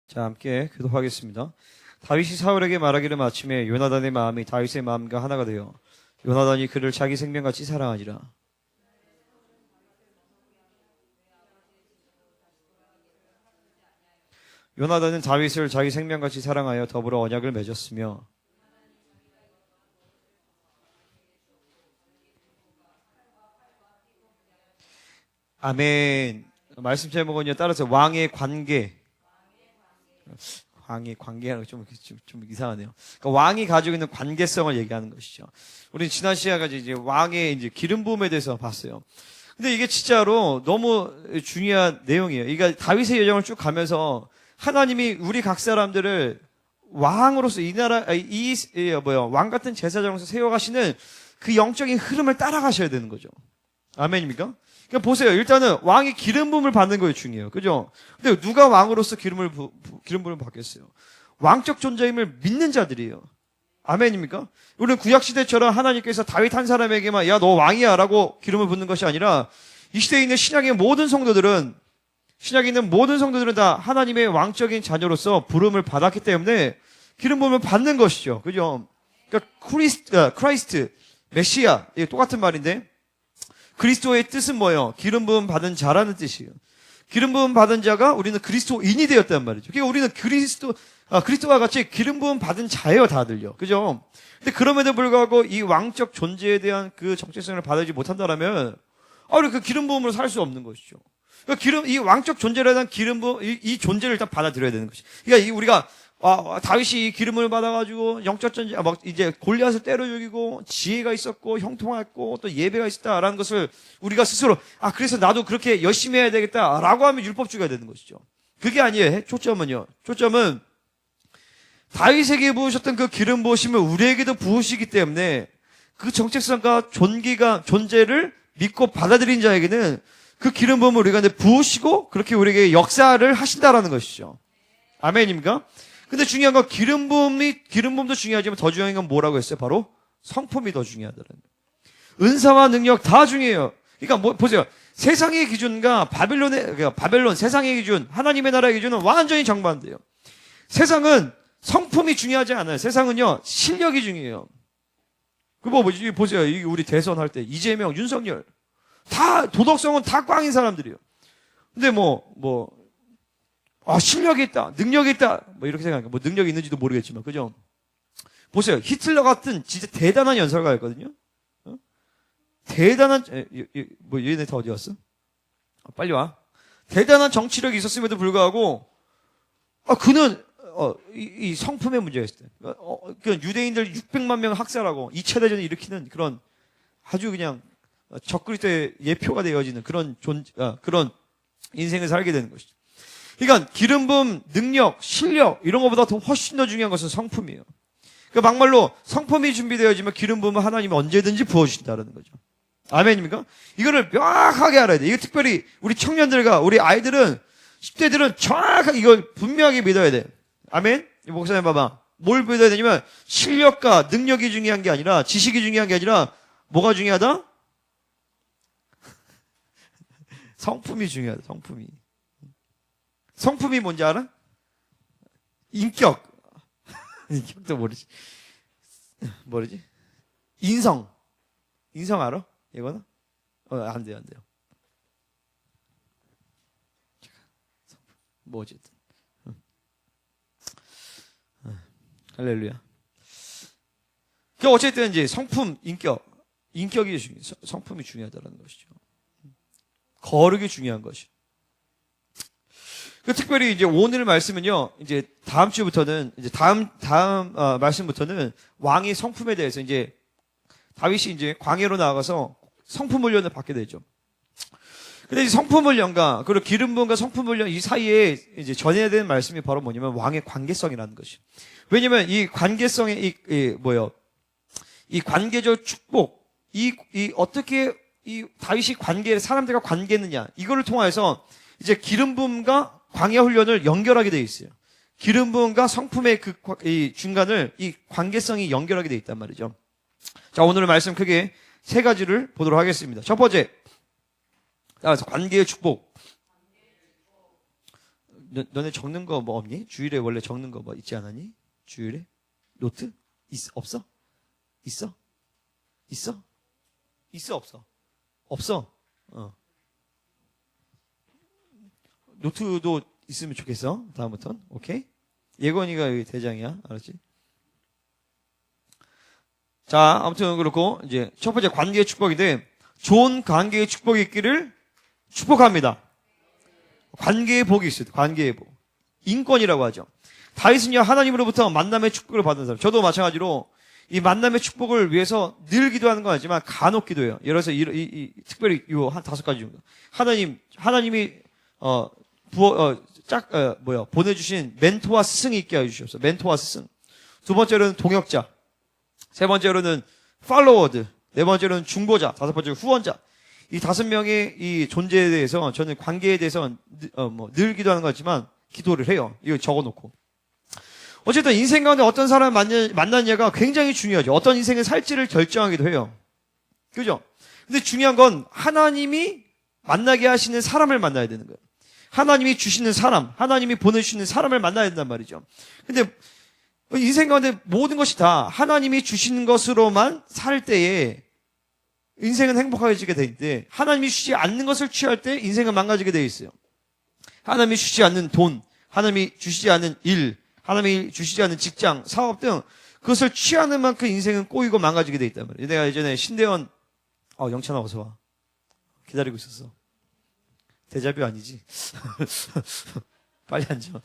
자, 함께 기도하겠습니다. 다윗이 사울에게 말하기를 마침에 요나단의 마음이 다윗의 마음과 하나가 되어 요나단이 그를 자기 생명같이 사랑하니라. 요나단은 다윗을 자기 생명같이 사랑하여 더불어 언약을 맺었으며 아멘. 말씀 제목은요, 따라서 왕의 관계. 왕의 관계라는 게 좀 이상하네요. 그러니까 왕이 가지고 있는 관계성을 얘기하는 것이죠. 우리는 지난 시간에 이제 왕의 이제 기름 부음에 대해서 봤어요. 근데 이게 진짜로 너무 중요한 내용이에요. 그러니까 다윗의 여정을 쭉 가면서 하나님이 우리 각 사람들을 왕으로서 이 나라, 왕 같은 제사장으로서 세워가시는 그 영적인 흐름을 따라가셔야 되는 거죠. 아멘입니까? 그러니까 보세요. 일단은 왕이 기름 부음을 받는 거에 중요해요. 그죠? 근데 누가 왕으로서 기름 부음을 받겠어요? 왕적 존재임을 믿는 자들이에요. 아멘입니까? 우리는 구약시대처럼 하나님께서 다윗 한 사람에게만 야, 너 왕이야 라고 기름을 붓는 것이 아니라 이 시대에 있는 신약의 모든 성도들은 다 하나님의 왕적인 자녀로서 부름을 받았기 때문에 기름 부음을 받는 것이죠. 그죠? 그러니까 크라이스트, 메시아, 이게 똑같은 말인데 그리스도의 뜻은 뭐예요? 기름 부음 받은 자라는 뜻이에요. 기름 부음 받은 자가 우리는 그리스도인이 되었단 말이죠. 그러니까 우리는 그리스도와 같이 기름 부음 받은 자예요, 다들요. 그죠? 근데 그럼에도 불구하고 이 왕적 존재에 대한 그 정체성을 받아들이지 못한다라면, 우리 그 기름 부음으로 살 수 없는 것이죠. 그러니까 이 왕적 존재라는 기름 부음, 이 존재를 일단 받아들여야 되는 것이. 그러니까 우리가 다윗이 기름을 받아가지고 영적 전쟁, 이제 골리앗을 때려 죽이고 지혜가 있었고 형통했고 또 예배가 있었다라는 것을 우리가 스스로 그래서 나도 그렇게 열심히 해야 되겠다라고 하면 율법주의가 되는 것이죠. 그게 아니에요. 초점은 다윗에게 부으셨던 그 기름 부으심을 우리에게도 부으시기 때문에 그 정체성과 존재를 믿고 받아들인 자에게는 그 기름 부음을 우리가 부으시고 그렇게 우리에게 역사를 하신다라는 것이죠. 아멘입니까? 근데 중요한 건 기름부음도 중요하지만 더 중요한 건 뭐라고 했어요? 바로 성품이 더 중요하다는 거예요. 은사와 능력 다 중요해요. 그러니까 보세요. 세상의 기준과 바벨론 세상의 기준, 하나님의 나라의 기준은 완전히 정반대예요. 세상은 성품이 중요하지 않아요. 세상은요, 실력이 중요해요. 보세요. 우리 대선 할 때 이재명, 윤석열 다 도덕성은 다 꽝인 사람들이에요. 근데 실력이 있다, 능력이 있다, 이렇게 생각해요. 능력이 있는지도 모르겠지만, 그죠? 보세요. 히틀러 같은 진짜 대단한 연설가였거든요? 얘네 다 어디 갔어? 빨리 와. 대단한 정치력이 있었음에도 불구하고, 그는, 이 성품의 문제가 있어요. 그 유대인들 600만 명 학살하고 2차 대전을 일으키는 그런 아주 그냥 적그리스도의 예표가 되어지는 그런 인생을 살게 되는 것이죠. 그러니까 기름 부음, 능력, 실력 이런 것보다 더 훨씬 더 중요한 것은 성품이에요. 그러니까 막말로 성품이 준비되어지면 기름 부음은 하나님이 언제든지 부어주신다는 거죠. 아멘입니까? 이거를 명확하게 알아야 돼. 이거 특별히 우리 청년들과 우리 아이들은 10대들은 정확하게 이걸 분명하게 믿어야 돼. 아멘? 목사님 봐봐. 뭘 믿어야 되냐면 실력과 능력이 중요한 게 아니라 지식이 중요한 게 아니라 뭐가 중요하다? 성품이 중요하다. 성품이 뭔지 알아? 인격. 인격도 모르지? 인성 알아? 이거는? 안 돼요. 어쨌든. 할렐루야. 어쨌든 이제 성품, 인격이 중요해요. 성품이 중요하다는 것이죠. 거룩이 중요한 것이죠. 특별히 이제 오늘 말씀은요, 이제 다음 주부터는, 이제 다음 말씀부터는 왕의 성품에 대해서 이제 다윗이 이제 광야로 나아가서 성품 훈련을 받게 되죠. 근데 이 성품 훈련과 그리고 기름 부음과 성품 훈련 이 사이에 이제 전해야 되는 말씀이 바로 뭐냐면 왕의 관계성이라는 것이. 왜냐면 이 관계성의 이 관계적 축복, 어떻게 이 다윗이 사람들과 관계했느냐, 이거를 통해서 이제 기름 부음과 광야 훈련을 연결하게 되어 있어요. 기름 부음과 성품의 이 중간을 이 관계성이 연결하게 되어 있단 말이죠. 자, 오늘의 말씀 크게 세 가지를 보도록 하겠습니다. 첫 번째, 따라서 관계의 축복. 너네 적는 거 뭐 없니? 주일에 원래 적는 거 뭐 있지 않았니? 주일에? 노트? 없어? 있어? 있어? 있어, 없어? 없어. 노트도 있으면 좋겠어. 다음부터는. 오케이? 예건이가 여기 대장이야. 알았지? 자, 아무튼 그렇고, 이제 첫 번째 관계의 축복인데, 좋은 관계의 축복이 있기를 축복합니다. 관계의 복이 있어요. 관계의 복. 인권이라고 하죠. 다윗은요, 하나님으로부터 만남의 축복을 받은 사람. 저도 마찬가지로 이 만남의 축복을 위해서 늘 기도하는 건 아니지만 간혹 기도해요. 예를 들어서 특별히 요 한 5가지 정도. 하나님이 보내주신 멘토와 스승이 있게 해주셨어. 멘토와 스승. 두 번째로는 동역자. 세 번째로는 팔로워드. 네 번째로는 중보자. 다섯 번째로 후원자. 이 5명의 이 존재에 대해서 저는 관계에 대해서 늘 기도하는 거지만 기도를 해요. 이거 적어놓고. 어쨌든 인생 가운데 어떤 사람을 만나느냐가 굉장히 중요하죠. 어떤 인생을 살지를 결정하기도 해요. 그죠? 근데 중요한 건 하나님이 만나게 하시는 사람을 만나야 되는 거예요. 하나님이 주시는 사람, 하나님이 보내주시는 사람을 만나야 된단 말이죠. 근데 인생 가운데 모든 것이 다 하나님이 주시는 것으로만 살 때에 인생은 행복해지게 돼 있는데 하나님이 주시지 않는 것을 취할 때 인생은 망가지게 돼 있어요. 하나님이 주시지 않는 돈, 하나님이 주시지 않는 일, 하나님이 주시지 않는 직장, 사업 등 그것을 취하는 만큼 인생은 꼬이고 망가지게 돼 있단 말이에요. 내가 예전에 신대원 영찬아 어서 와. 기다리고 있었어. 데자뷰 아니지? 빨리 앉아.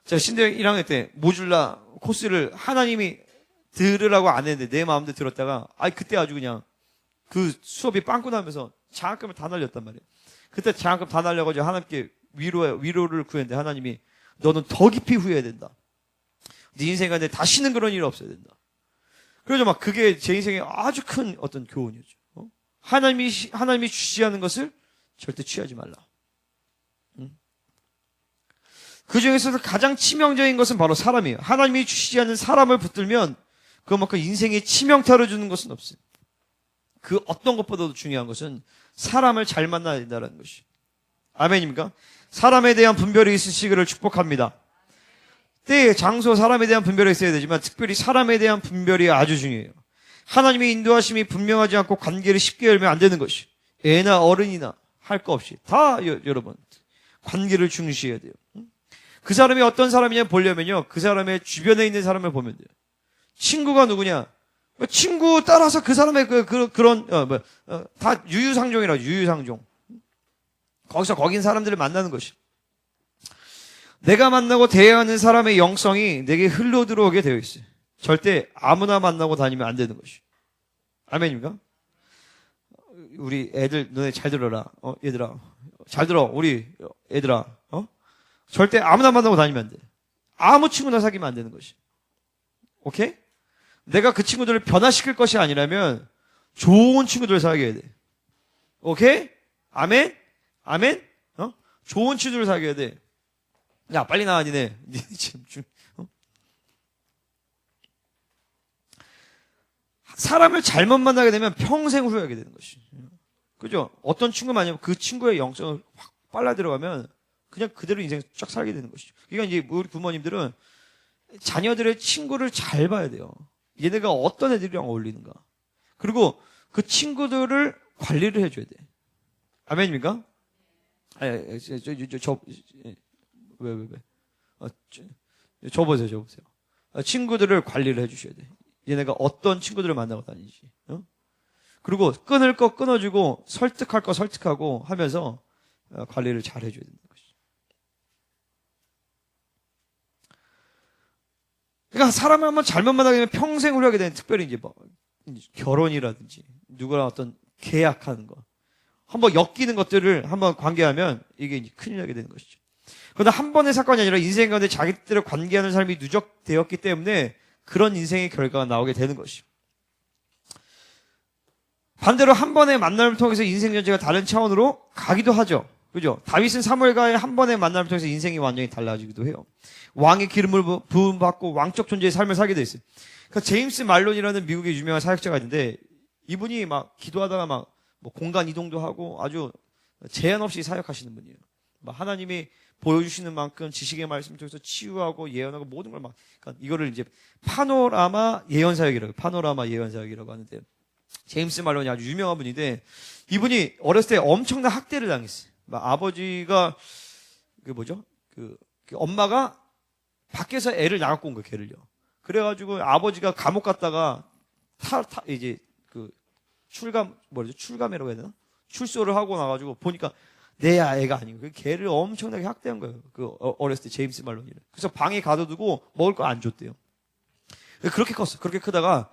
제가 신대원 1학년 때 모듈라 코스를 하나님이 들으라고 안 했는데 내 마음대로 들었다가 그때 아주 그냥 그 수업이 빵꾸 나면서 장학금을 다 날렸단 말이에요. 그때 장학금 다 날려가지고 하나님께 위로를 구했는데 하나님이 너는 더 깊이 후회해야 된다. 네 인생 가운데 다시는 그런 일이 없어야 된다. 그래서 막 그게 제 인생에 아주 큰 어떤 교훈이었죠. 하나님이 주시지 않은 것을 절대 취하지 말라. 그 중에서도 가장 치명적인 것은 바로 사람이에요. 하나님이 주시지 않는 사람을 붙들면 그만큼 인생에 치명타를 주는 것은 없어요. 그 어떤 것보다도 중요한 것은 사람을 잘 만나야 된다는 것이. 아멘입니까? 사람에 대한 분별이 있으시기를 축복합니다. 때, 장소, 사람에 대한 분별이 있어야 되지만 특별히 사람에 대한 분별이 아주 중요해요. 하나님의 인도하심이 분명하지 않고 관계를 쉽게 열면 안 되는 것이. 애나 어른이나 할 거 없이 다 여러분 관계를 중시해야 돼요. 그 사람이 어떤 사람이냐 보려면요, 그 사람의 주변에 있는 사람을 보면 돼요. 친구가 누구냐? 친구 따라서 그 사람의 다 유유상종이라고, 유유상종. 거기서 거긴 사람들을 만나는 것이. 내가 만나고 대해하는 사람의 영성이 내게 흘러 들어오게 되어 있어요. 절대 아무나 만나고 다니면 안 되는 것이. 아멘입니까? 우리 애들, 너네 잘 들어라. 얘들아. 잘 들어. 우리 애들아. 절대 아무나 만나고 다니면 안 돼. 아무 친구나 사귀면 안 되는 것이. 오케이? 내가 그 친구들을 변화시킬 것이 아니라면 좋은 친구들을 사귀어야 돼. 오케이? 아멘? 아멘? 좋은 친구들을 사귀어야 돼. 야, 빨리 나와, 니네. 지금, 사람을 잘못 만나게 되면 평생 후회하게 되는 것이. 그죠? 어떤 친구만 아니면 그 친구의 영성을 확 빨라 들어가면 그냥 그대로 인생 쫙 살게 되는 것이죠. 그러니까 이제 우리 부모님들은 자녀들의 친구를 잘 봐야 돼요. 얘네가 어떤 애들이랑 어울리는가. 그리고 그 친구들을 관리를 해줘야 돼. 아멘입니까? 저보세요. 친구들을 관리를 해주셔야 돼. 얘네가 어떤 친구들을 만나고 다니지. 그리고 끊을 거 끊어주고 설득할 거 설득하고 하면서 관리를 잘 해줘야 된다는 것이죠. 그러니까 사람을 한번 잘못 만나게 되면 평생 후회하게 되는, 특별히 이제 결혼이라든지 누구랑 어떤 계약하는 거, 한번 엮이는 것들을 한번 관계하면 이게 이제 큰일 나게 되는 것이죠. 그러나 한 번의 사건이 아니라 인생 가운데 자기들을 관계하는 사람이 누적되었기 때문에 그런 인생의 결과가 나오게 되는 것이죠. 반대로 한 번의 만남을 통해서 인생 전체가 다른 차원으로 가기도 하죠. 그죠? 다윗은 사무엘과의 한 번의 만남을 통해서 인생이 완전히 달라지기도 해요. 왕의 기름을 부음받고 왕적 존재의 삶을 살게 돼 있어요. 그러니까 제임스 말론이라는 미국의 유명한 사역자가 있는데 이분이 막 기도하다가 막 뭐 공간 이동도 하고 아주 제한 없이 사역하시는 분이에요. 하나님이 보여주시는 만큼 지식의 말씀 통해서 치유하고 예언하고 모든 걸 그러니까 이거를 이제 파노라마 예언 사역이라고 하는데, 제임스 말론이 아주 유명한 분인데, 이분이 어렸을 때 엄청난 학대를 당했어요. 아버지가 엄마가 밖에서 애를 나갖고 온 거예요, 걔를요. 그래가지고 아버지가 감옥 갔다가 이제 출감이라고 해야 되나? 출소를 하고 나가지고 보니까 내 애가 아니고 걔를 엄청나게 학대한 거예요. 어렸을 때 제임스 말론이를. 그래서 방에 가둬두고 먹을 거 안 줬대요. 그렇게 컸어. 그렇게 크다가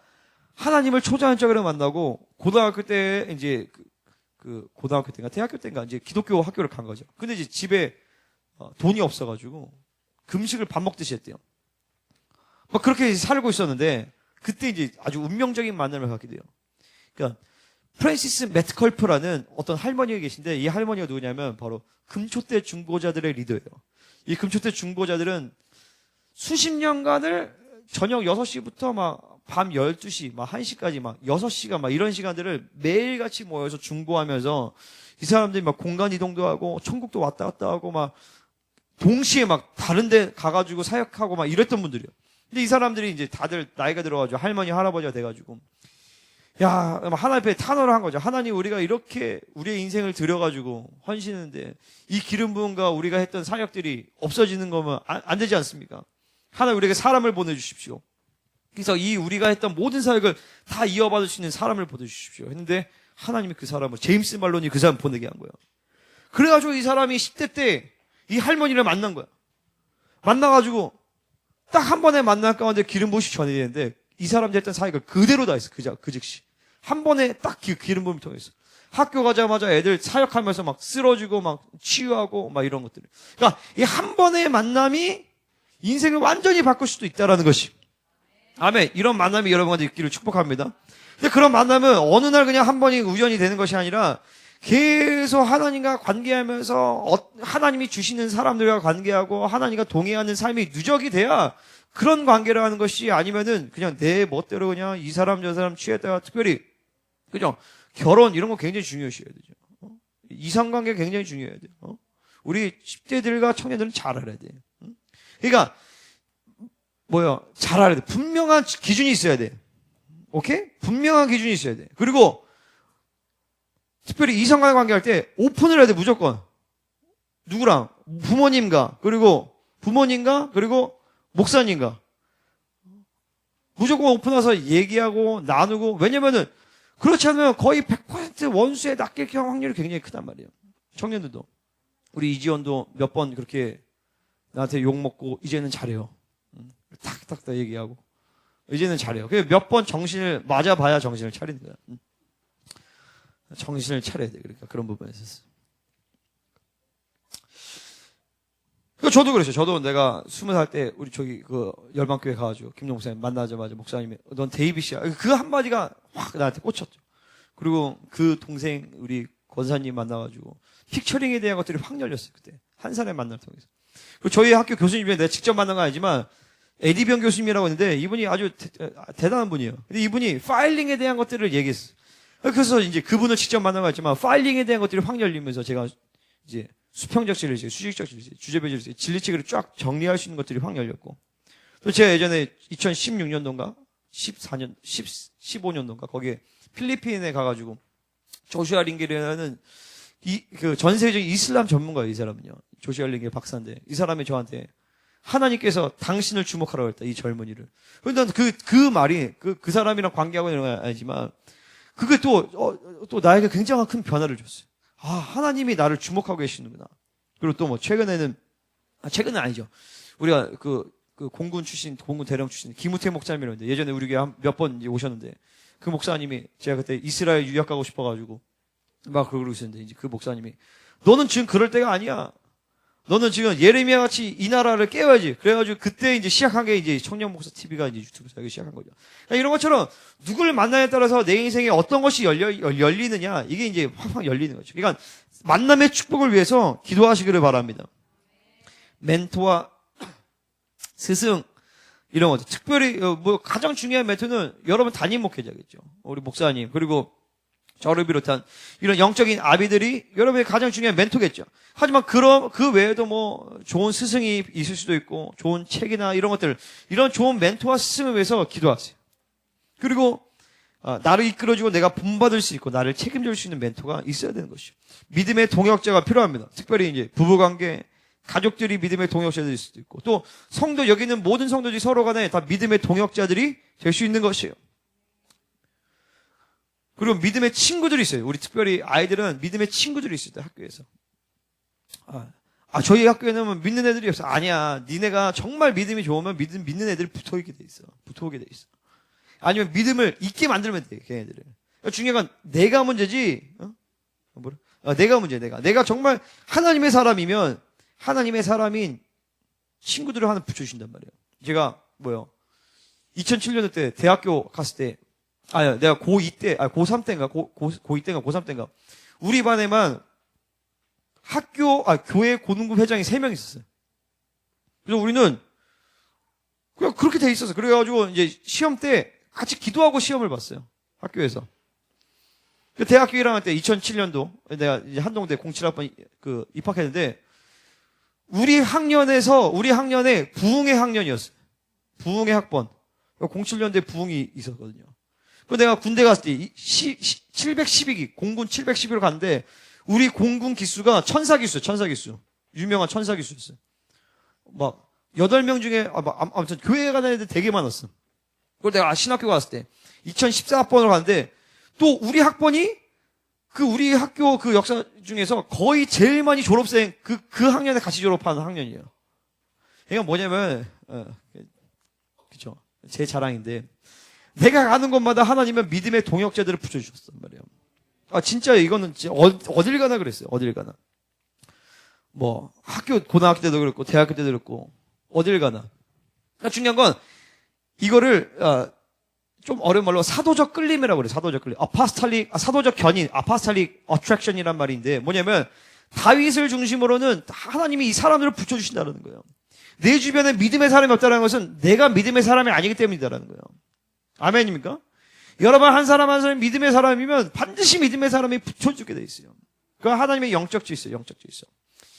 하나님을 초자연적으로 만나고 고등학교 때 이제 고등학교 때인가 대학교 때인가 이제 기독교 학교를 간 거죠. 근데 이제 집에 돈이 없어가지고 금식을 밥 먹듯이 했대요. 그렇게 살고 있었는데 그때 이제 아주 운명적인 만남을 갖게 돼요. 그러니까 프랜시스 매트컬프라는 어떤 할머니가 계신데, 이 할머니가 누구냐면 바로 금초대 중보자들의 리더예요. 이 금초대 중보자들은 수십 년간을 저녁 6시부터 밤 12시, 1시까지 6시간 이런 시간들을 매일같이 모여서 중보하면서, 이 사람들이 공간 이동도 하고 천국도 왔다 갔다 하고 동시에 다른 데 가가지고 사역하고 이랬던 분들이에요. 근데 이 사람들이 이제 다들 나이가 들어가지고 할머니, 할아버지가 돼가지고, 하나님 앞에 탄원을 한 거죠. 하나님, 우리가 이렇게 우리의 인생을 들여가지고 헌신했는데 이 기름 부음과 우리가 했던 사역들이 없어지는 거면 안 되지 않습니까? 하나님, 우리에게 사람을 보내주십시오. 그래서 이 우리가 했던 모든 사역을 다 이어받을 수 있는 사람을 보내주십시오 했는데, 하나님이 그 사람을, 제임스 말론이 그 사람 보내게 한 거예요. 그래가지고 이 사람이 10대 때 이 할머니를 만난 거야. 만나가지고 딱 한 번에 만난 가운데 기름 부으시 전이 되는데, 이 사람들이 했던 사역을 그대로 다 했어. 그 즉시. 한 번에 딱 기름 부음을 통해서. 학교 가자마자 애들 사역하면서 쓰러지고 치유하고 이런 것들. 그러니까 이 한 번의 만남이 인생을 완전히 바꿀 수도 있다라는 것이. 아멘. 이런 만남이 여러분한테 있기를 축복합니다. 근데 그런 만남은 어느 날 그냥 한 번이 우연히 되는 것이 아니라 계속 하나님과 관계하면서 하나님이 주시는 사람들과 관계하고 하나님과 동행하는 삶이 누적이 돼야 그런 관계를 하는 것이, 아니면은 그냥 내 멋대로 그냥 이 사람 저 사람 취했다가, 특별히 그죠? 결혼 이런 거 굉장히 중요시해야 되죠. 이성관계 굉장히 중요해야 돼요. 우리 10대들과 청년들은 잘 알아야 돼. 그러니까 잘 알아야 돼. 분명한 기준이 있어야 돼. 오케이? 분명한 기준이 있어야 돼. 그리고 특별히 이성과의 관계할 때 오픈을 해야 돼, 무조건. 누구랑? 부모님과 그리고 목사님과 무조건 오픈해서 얘기하고 나누고. 왜냐면은 그렇지 않으면 거의 100% 원수에 낚일 확률이 굉장히 크단 말이에요. 청년들도. 우리 이지원도 몇 번 그렇게 나한테 욕먹고 이제는 잘해요. 탁탁탁 얘기하고 이제는 잘해요. 그래서 몇 번 정신을 맞아봐야 정신을 차리는 거야. 정신을 차려야 돼. 그러니까 그런 부분에 있어서. 저도 그랬어요. 저도 내가 20살 때 우리 열방교회 가가지고 김용 목사님 만나자마자 목사님이 넌 데이빗이야. 그 한마디가 확 나한테 꽂혔죠. 그리고 그 동생 우리 권사님 만나가지고 픽처링에 대한 것들이 확 열렸어요. 그때 한 사람의 만남을 통해서. 그리고 저희 학교 교수님이 내가 직접 만난 건 아니지만 에디병 교수님이라고 있는데, 이분이 아주 대단한 분이에요. 근데 이분이 파일링에 대한 것들을 얘기했어요. 그래서 이제 그분을 직접 만난 건 아니지만 파일링에 대한 것들이 확 열리면서 제가 이제 수평적 진리책, 수직적 진리책, 주제별 진리책, 진리책을 쫙 정리할 수 있는 것들이 확 열렸고. 또 제가 예전에 2016년도인가 15년도인가 거기에 필리핀에 가가지고 조슈아 링겔이라는 전 세계적인 이슬람 전문가예요. 이 사람은요. 조슈아 링겔 박사인데, 이 사람이 저한테 하나님께서 당신을 주목하라고 했다, 이 젊은이를. 그런데 그 말이 그 사람이랑 관계하고 있는 건 아니지만 그게 또 나에게 굉장히 큰 변화를 줬어요. 하나님이 나를 주목하고 계시는구나. 그리고 또 최근에는, 최근은 아니죠. 우리가 공군 대령 출신 김우태 목사님이라고 있는데, 예전에 우리 교회 몇 번 오셨는데, 그 목사님이 제가 그때 이스라엘 유학 가고 싶어가지고 그러고 있었는데, 이제 그 목사님이 너는 지금 그럴 때가 아니야. 너는 지금 예레미야 같이 이 나라를 깨워야지. 그래가지고 그때 이제 시작한 게 이제 청년 목사 TV가 이제 유튜브에서 시작한 거죠. 그러니까 이런 것처럼 누구를 만나냐에 따라서 내 인생에 어떤 것이 열리느냐, 이게 이제 확 열리는 거죠. 그러니까 만남의 축복을 위해서 기도하시기를 바랍니다. 멘토와 스승 이런 것들. 특별히 가장 중요한 멘토는 여러분 담임 목회자겠죠. 우리 목사님, 그리고 저를 비롯한 이런 영적인 아비들이 여러분의 가장 중요한 멘토겠죠. 하지만 그 외에도 뭐 좋은 스승이 있을 수도 있고 좋은 책이나 이런 것들, 이런 좋은 멘토와 스승을 위해서 기도하세요. 그리고 나를 이끌어주고 내가 본받을 수 있고 나를 책임질 수 있는 멘토가 있어야 되는 것이죠. 믿음의 동역자가 필요합니다. 특별히 이제 부부관계, 가족들이 믿음의 동역자들일 수도 있고, 또 성도, 여기 있는 모든 성도들이 서로 간에 다 믿음의 동역자들이 될 수 있는 것이에요. 그리고 믿음의 친구들이 있어요. 우리 특별히 아이들은 믿음의 친구들이 있어요. 학교에서. 저희 학교에는 믿는 애들이 없어. 아니야. 니네가 정말 믿음이 좋으면 믿는 애들이 붙어오게 돼 있어. 아니면 믿음을 잊게 만들면 돼, 걔네들을. 그러니까 중요한 건 내가 문제지, 내가 문제야, 내가 정말 하나님의 사람이면 하나님의 사람인 친구들을 하나 붙여주신단 말이에요. 제가 2007년도 때 대학교 갔을 때, 내가 고2 때, 고3 때인가, 고2 때인가, 고3 때인가, 우리 반에만 교회 고등부 회장이 3명 있었어요. 그래서 우리는 그냥 그렇게 돼 있었어. 그래가지고 이제 시험 때 같이 기도하고 시험을 봤어요. 학교에서. 대학교 1학년 때 2007년도 내가 이제 한동대 07학번 입학했는데 우리 학년에 부흥의 학년이었어요. 부흥의 학번. 07년도에 부흥이 있었거든요. 그래서 내가 군대 갔을 때 712기, 공군 712로 갔는데 우리 공군 기수가 천사기수. 유명한 천사기수였어요. 8명 중에, 아무튼 교회에 가는 애들 되게 많았어. 그걸 내가 신학교 갔을 때 2014학번으로 갔는데 또 우리 학번이 우리 학교 그 역사 중에서 거의 제일 많이 졸업생 그 학년에 같이 졸업하는 학년이에요. 이건 뭐냐면, 그쵸. 제 자랑인데, 내가 가는 곳마다 하나님은 믿음의 동역자들을 붙여주셨단 말이에요. 진짜 이거는 진짜 어딜 가나 그랬어요. 어딜 가나. 고등학교 때도 그랬고, 대학교 때도 그랬고, 어딜 가나. 그러니까 중요한 건, 이거를, 좀 어려운 말로 사도적 끌림이라고 그래요. 사도적 끌림. 사도적 견인, 아파스탈릭 어트랙션이란 말인데, 뭐냐면, 다윗을 중심으로는 하나님이 이 사람들을 붙여주신다는 거예요. 내 주변에 믿음의 사람이 없다는 것은 내가 믿음의 사람이 아니기 때문이다라는 거예요. 아멘입니까? 여러분 한 사람이 믿음의 사람이면 반드시 믿음의 사람이 붙여주게 돼 있어요. 그 하나님의 영적 질서, 영적 질서.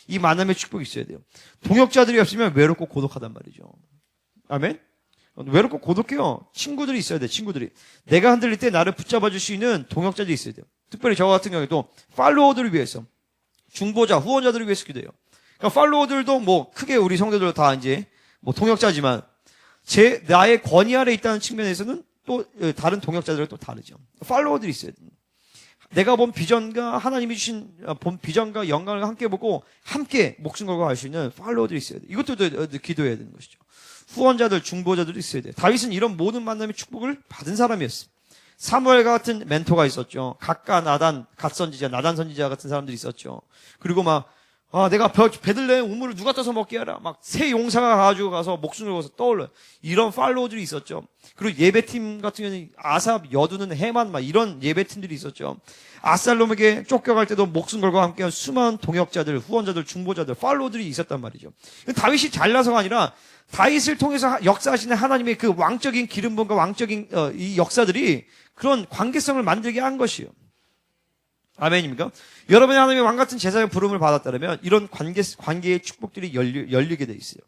이 만남의 축복이 있어야 돼요. 동역자들이 없으면 외롭고 고독하단 말이죠. 아멘? 외롭고 고독해요. 친구들이 있어야 돼, 친구들이. 내가 흔들릴 때 나를 붙잡아 줄 수 있는 동역자들이 있어야 돼요. 특별히 저 같은 경우에도 팔로워들을 위해서, 중보자, 후원자들을 위해서 기도해요. 그러니까 팔로워들도 크게 우리 성도들 다 이제 동역자지만 나의 권위 아래 있다는 측면에서는 또 다른 동역자들은 또 다르죠. 팔로워들이 있어야 돼요. 내가 본 비전과 하나님이 주신 본 비전과 영광을 함께 보고 함께 목숨 걸고 갈 수 있는 팔로워들이 있어야 돼요. 이것도 기도해야 되는 것이죠. 후원자들, 중보자들이 있어야 돼요. 다윗은 이런 모든 만남의 축복을 받은 사람이었어요. 사무엘 같은 멘토가 있었죠. 갓 선지자, 나단 선지자 같은 사람들이 있었죠. 그리고 내가 베들레헴 우물을 누가 떠서 먹게 하라. 새 용사가 가지고 가서 목숨을 걸어서 떠올려. 이런 팔로우들이 있었죠. 그리고 예배팀 같은 경우는 아삽, 여두는 해만 이런 예배팀들이 있었죠. 아살롬에게 쫓겨갈 때도 목숨 걸고 함께한 수많은 동역자들, 후원자들, 중보자들, 팔로우들이 있었단 말이죠. 다윗이 잘나서가 아니라 다윗을 통해서 역사하시는 하나님의 그 왕적인 기름부음과 왕적인 이 역사들이 그런 관계성을 만들게 한 것이에요. 아멘입니까? 여러분이 하나님의 왕 같은 제사의 부름을 받았다면 이런 관계의 축복들이 열리게 돼 있어요.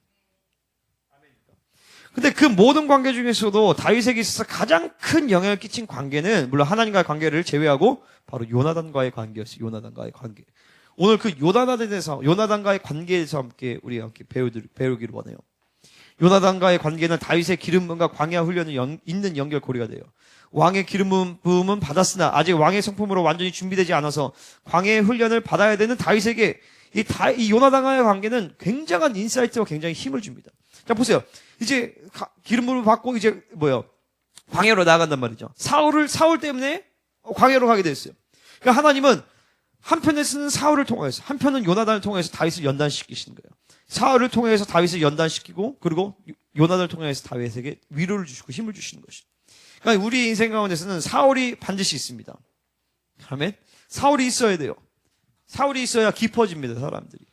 근데 그 모든 관계 중에서도 다윗에게 있어서 가장 큰 영향을 끼친 관계는 물론 하나님과의 관계를 제외하고 바로 요나단과의 관계였어요. 요나단과의 관계. 오늘 그 요나단과의 관계에 대해서 함께 우리가 함께 배우기를 원해요. 요나단과의 관계는 다윗의 기름부음과 광야 훈련을 있는 연결고리가 돼요. 왕의 기름 부음은 받았으나 아직 왕의 성품으로 완전히 준비되지 않아서 광야의 훈련을 받아야 되는 다윗에게 이 요나단과의 관계는 굉장한 인사이트와 굉장히 힘을 줍니다. 자, 보세요. 이제 기름 부음을 받고 이제 광야로 나아간단 말이죠. 사울 때문에 광야로 가게 됐어요. 그러니까 하나님은 한편에서는 사울을 통해서, 한편은 요나단을 통해서 다윗을 연단시키시는 거예요. 사울을 통해서 다윗을 연단시키고, 그리고 요나단을 통해서 다윗에게 위로를 주시고 힘을 주시는 것이죠. 그러니까 우리 인생 가운데서는 사울이 반드시 있습니다. 아멘? 사울이 있어야 돼요. 사울이 있어야 깊어집니다, 사람들이.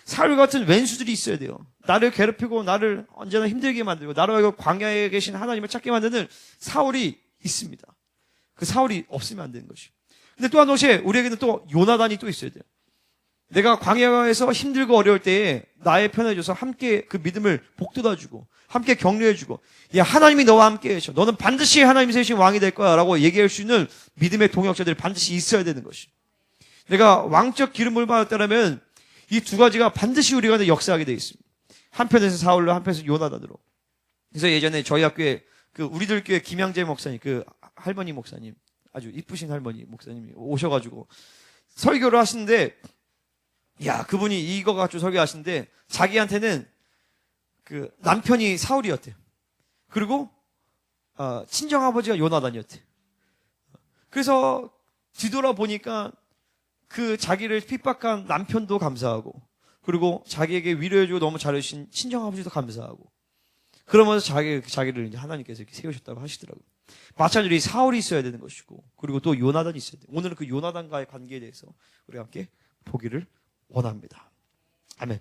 사울 같은 왼수들이 있어야 돼요. 나를 괴롭히고 나를 언제나 힘들게 만들고 나로 광야에 계신 하나님을 찾게 만드는 사울이 있습니다. 그 사울이 없으면 안 되는 것이죠. 근데 또한 동시에 우리에게는 또 요나단이 또 있어야 돼요. 내가 광야에서 힘들고 어려울 때에 나의 편에 줘서 함께 그 믿음을 복돋아주고 함께 격려해주고, 야, 하나님이 너와 함께 계셔. 너는 반드시 하나님이 세우신 왕이 될 거야 라고 얘기할 수 있는 믿음의 동역자들이 반드시 있어야 되는 것이. 내가 왕적 기름을 받았다면 이 두 가지가 반드시 우리 가운데 역사하게 되어 있습니다. 한편에서 사울로, 한편에서 요나단으로. 그래서 예전에 저희 학교에 그 우리들 교회 김양재 목사님, 그 할머니 목사님, 아주 이쁘신 할머니 목사님이 오셔가지고 설교를 하시는데, 야, 그분이 이거 가지고 설교하시는데 자기한테는 그 남편이 사울이었대요. 그리고 친정아버지가 요나단이었대요. 그래서 뒤돌아보니까 그 자기를 핍박한 남편도 감사하고, 그리고 자기에게 위로해주고 너무 잘해주신 친정아버지도 감사하고, 그러면서 자기를 이제 하나님께서 이렇게 세우셨다고 하시더라고요. 마찬가지로 사울이 있어야 되는 것이고, 그리고 또 요나단이 있어야 돼요. 오늘은 그 요나단과의 관계에 대해서 우리가 함께 보기를 원합니다. 아멘.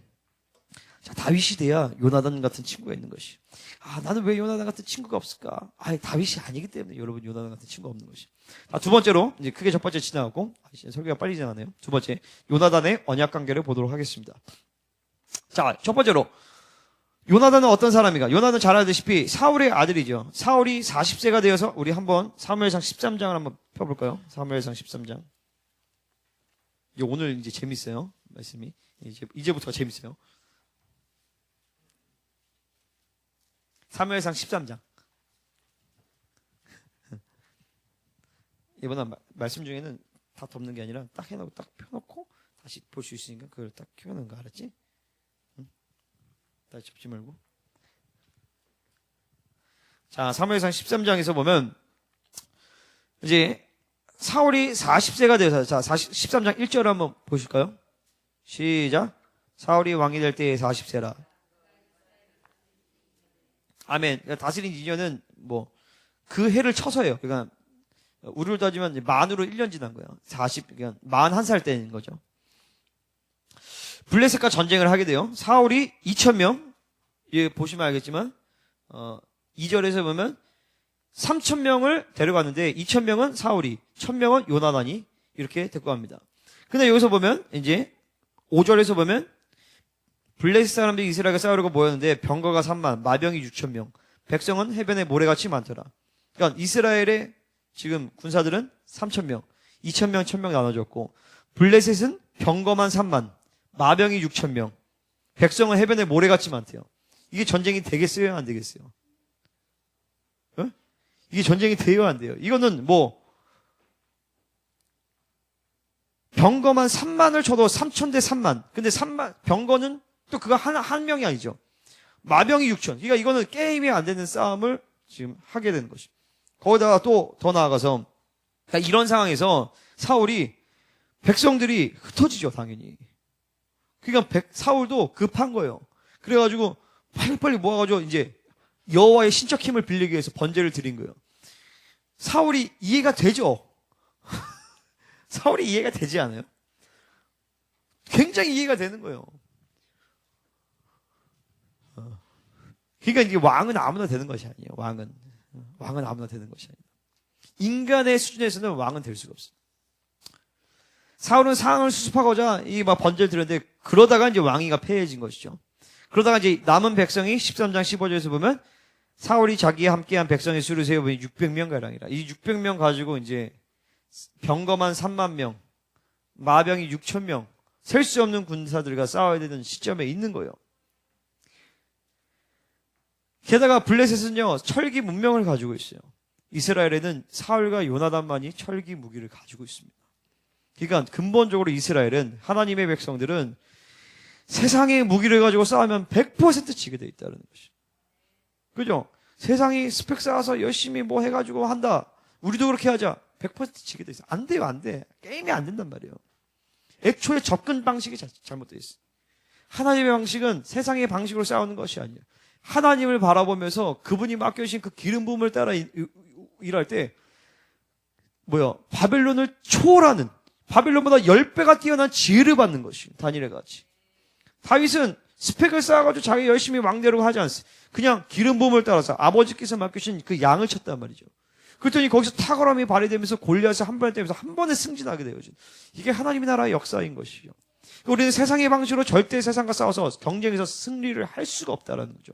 자, 다윗이 돼야 요나단 같은 친구가 있는 것이. 아, 나는 왜 요나단 같은 친구가 없을까? 아, 다윗이 아니기 때문에 여러분 요나단 같은 친구가 없는 것이. 자, 두 번째로, 이제 크게 첫 번째 지나가고, 설교가 빨리 지나가네요. 두 번째, 요나단의 언약 관계를 보도록 하겠습니다. 자, 첫 번째로, 요나단은 어떤 사람인가? 요나단은 잘 알다시피 사울의 아들이죠. 사울이 40세가 되어서 우리 한번 사무엘상 13장을 한번 펴볼까요? 사무엘상 13장. 오늘 이제 재밌어요. 말씀이. 이제부터 재밌어요. 사무엘상 13장. 이번에 말씀 중에는 다 덮는 게 아니라 딱 해놓고 딱 펴놓고 다시 볼 수 있으니까 그걸 딱 켜놓는 거 알았지? 응? 다시 접지 말고. 자, 사무엘상 13장에서 보면 이제 사울이 40세가 되어서, 자, 13장 1절 한번 보실까요? 시작. 사울이 왕이 될 때에 40세라. 아멘. 다스린 2년은 뭐 그 해를 쳐서예요. 그러니까 우리로 따지면 만으로 1년 지난 거예요. 그러니까 41살 때인 거죠. 블레셋과 전쟁을 하게 돼요. 사울이 2,000명, 예, 보시면 알겠지만 2절에서 보면 3,000명을 데려갔는데 2,000명은 사울이, 1,000명은 요나단이 이렇게 데리고 갑니다. 근데 여기서 보면 이제 5절에서 보면 블레셋 사람들이 이스라엘과 싸우려고 모였는데 병거가 3만, 마병이 6,000명, 백성은 해변에 모래같이 많더라. 그러니까 이스라엘의 지금 군사들은 3,000명, 2,000명, 1,000명 나눠졌고, 블레셋은 병거만 3만, 마병이 6,000명, 백성은 해변에 모래같이 많대요. 이게 전쟁이 되겠어요? 안 되겠어요? 어? 이게 전쟁이 돼요? 안 돼요? 이거는 뭐 병거만 3만을 쳐도 3,000대 3만. 근데 3만, 병거는 또 그거 한 명이 아니죠. 마병이 6,000. 그러니까 이거는 게임이 안 되는 싸움을 지금 하게 되는 것이. 거기다가 또 더 나아가서, 그러니까 이런 상황에서 사울이, 백성들이 흩어지죠, 당연히. 그러니까 사울도 급한 거예요. 그래가지고 빨리빨리 모아가지고 이제 여호와의 신적 힘을 빌리기 위해서 번제를 드린 거예요. 사울이 이해가 되죠? 사울이 이해가 되지 않아요? 굉장히 이해가 되는 거예요. 그러니까 이게 왕은 아무나 되는 것이 아니에요. 왕은 아무나 되는 것이 아니에요. 인간의 수준에서는 왕은 될 수가 없어요. 사울은 상황을 수습하고자 이 막 번제를 드렸는데, 그러다가 이제 왕위가 패해진 것이죠. 그러다가 이제 남은 백성이 13장 15절에서 보면 사울이 자기와 함께한 백성의 수를 세어보니 600명 가량이라. 이 600명 가지고 이제 병거만 3만 명, 마병이 6,000명, 셀 수 없는 군사들과 싸워야 되는 시점에 있는 거예요. 게다가 블레셋은요, 철기 문명을 가지고 있어요. 이스라엘에는 사울과 요나단만이 철기 무기를 가지고 있습니다. 그러니까 근본적으로 이스라엘은, 하나님의 백성들은 세상의 무기를 가지고 싸우면 100% 지게 돼 있다는 것이. 그죠? 세상이 스펙 쌓아서 열심히 뭐 해가지고 한다. 우리도 그렇게 하자. 100% 지게 돼 있어. 안 돼요, 안 돼. 게임이 안 된단 말이에요. 애초에 접근 방식이 잘못되어 있어. 하나님의 방식은 세상의 방식으로 싸우는 것이 아니에요. 하나님을 바라보면서 그분이 맡겨주신 그 기름 부음을 따라 일할 때, 바벨론을 초월하는, 바벨론보다 10배가 뛰어난 지혜를 받는 것이, 다니엘 같이. 다윗은 스펙을 쌓아가지고 자기 열심히 왕대로 하지 않았어요. 그냥 기름 부음을 따라서 아버지께서 맡겨주신 그 양을 쳤단 말이죠. 그랬더니 거기서 탁월함이 발휘되면서 골리앗을 한 번에 때면서 한 번에 승진하게 돼요. 이게 하나님의 나라의 역사인 것이죠. 우리는 세상의 방식으로 절대 세상과 싸워서 경쟁에서 승리를 할 수가 없다라는 거죠.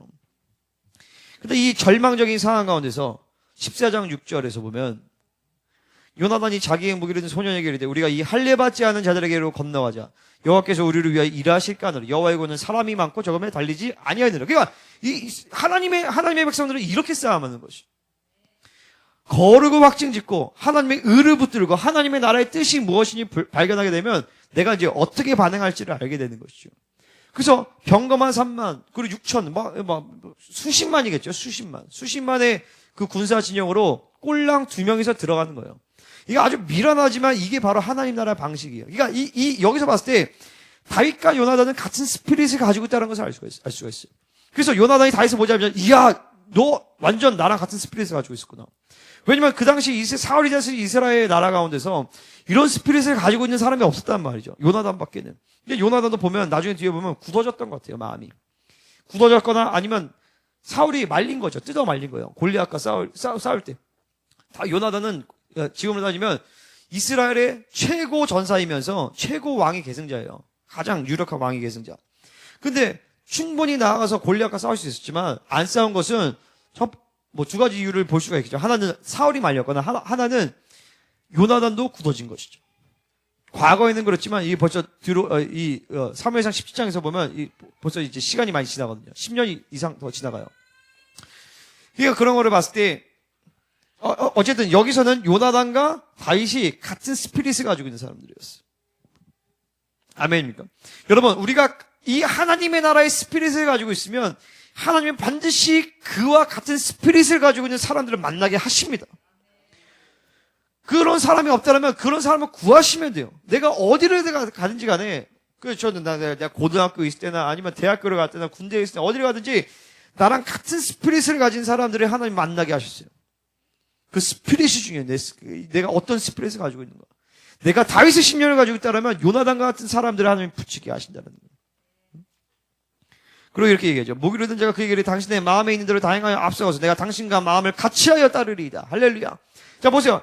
근데 이 절망적인 상황 가운데서 14장 6절에서 보면 요나단이 자기의 무기를 든 소년에게 이르되 우리가 이 할례받지 않은 자들에게로 건너가자. 여호와께서 우리를 위하여 일하실까 하노라. 여호와의 권은 사람이 많고 적음에 달리지 아니하느니라. 그러니까 이 하나님의 백성들은 이렇게 싸움하는 것이. 거르고 확증짓고 하나님의 의를 붙들고 하나님의 나라의 뜻이 무엇인지 발견하게 되면 내가 이제 어떻게 반응할지를 알게 되는 것이죠. 그래서 병거만 3만 그리고 6천 수십만이겠죠. 수십만의 그 군사 진영으로 꼴랑 2명이서 들어가는 거예요. 이게 아주 미련하지만 이게 바로 하나님 나라의 방식이에요. 그러니까 여기서 봤을 때 다윗과 요나단은 같은 스피릿을 가지고 있다는 것을 알 수가 있어요. 그래서 요나단이 다윗을 보자면 이야 너 완전 나랑 같은 스피릿을 가지고 있었구나. 왜냐면 그 당시 사울이 다스린 이스라엘 나라 가운데서 이런 스피릿을 가지고 있는 사람이 없었단 말이죠. 요나단밖에는. 근데 요나단도 보면 나중에 뒤에 보면 굳어졌던 것 같아요. 마음이. 굳어졌거나 아니면 사울이 말린 거죠. 뜯어 말린 거예요. 골리앗과 싸울 때. 다 요나단은 지금으로 따지면 이스라엘의 최고 전사이면서 최고 왕의 계승자예요. 가장 유력한 왕의 계승자. 근데 충분히 나아가서 골리앗과 싸울 수 있었지만 안 싸운 것은 두 가지 이유를 볼 수가 있겠죠. 하나는 사울이 말렸거나 하나는 요나단도 굳어진 것이죠. 과거에는 그렇지만 이게 벌써 사무엘상 17장에서 보면 벌써 이제 시간이 많이 지나거든요. 10년 이상 더 지나가요. 그러니까 그런 거를 봤을 때 어쨌든 여기서는 요나단과 다윗이 같은 스피릿을 가지고 있는 사람들이었어요. 아멘입니까? 여러분 우리가 이 하나님의 나라의 스피릿을 가지고 있으면 하나님은 반드시 그와 같은 스피릿을 가지고 있는 사람들을 만나게 하십니다. 그런 사람이 없다면 그런 사람을 구하시면 돼요. 내가 어디를 가든지 간에 저는 내가 고등학교 있을 때나 아니면 대학교를 갈 때나 군대에 있을 때 어디를 가든지 나랑 같은 스피릿을 가진 사람들을 하나님 만나게 하셨어요. 그 스피릿이 중요해요. 내가 어떤 스피릿을 가지고 있는가. 내가 다윗의 심령을 가지고 있다면 요나단과 같은 사람들을 하나님 붙이게 하신다는 거예요. 그리고 이렇게 얘기하죠. 무기를 든 자가 그에게 당신의 마음에 있는 대로 다행하여 앞서가서 내가 당신과 마음을 같이하여 따르리이다. 할렐루야. 자 보세요.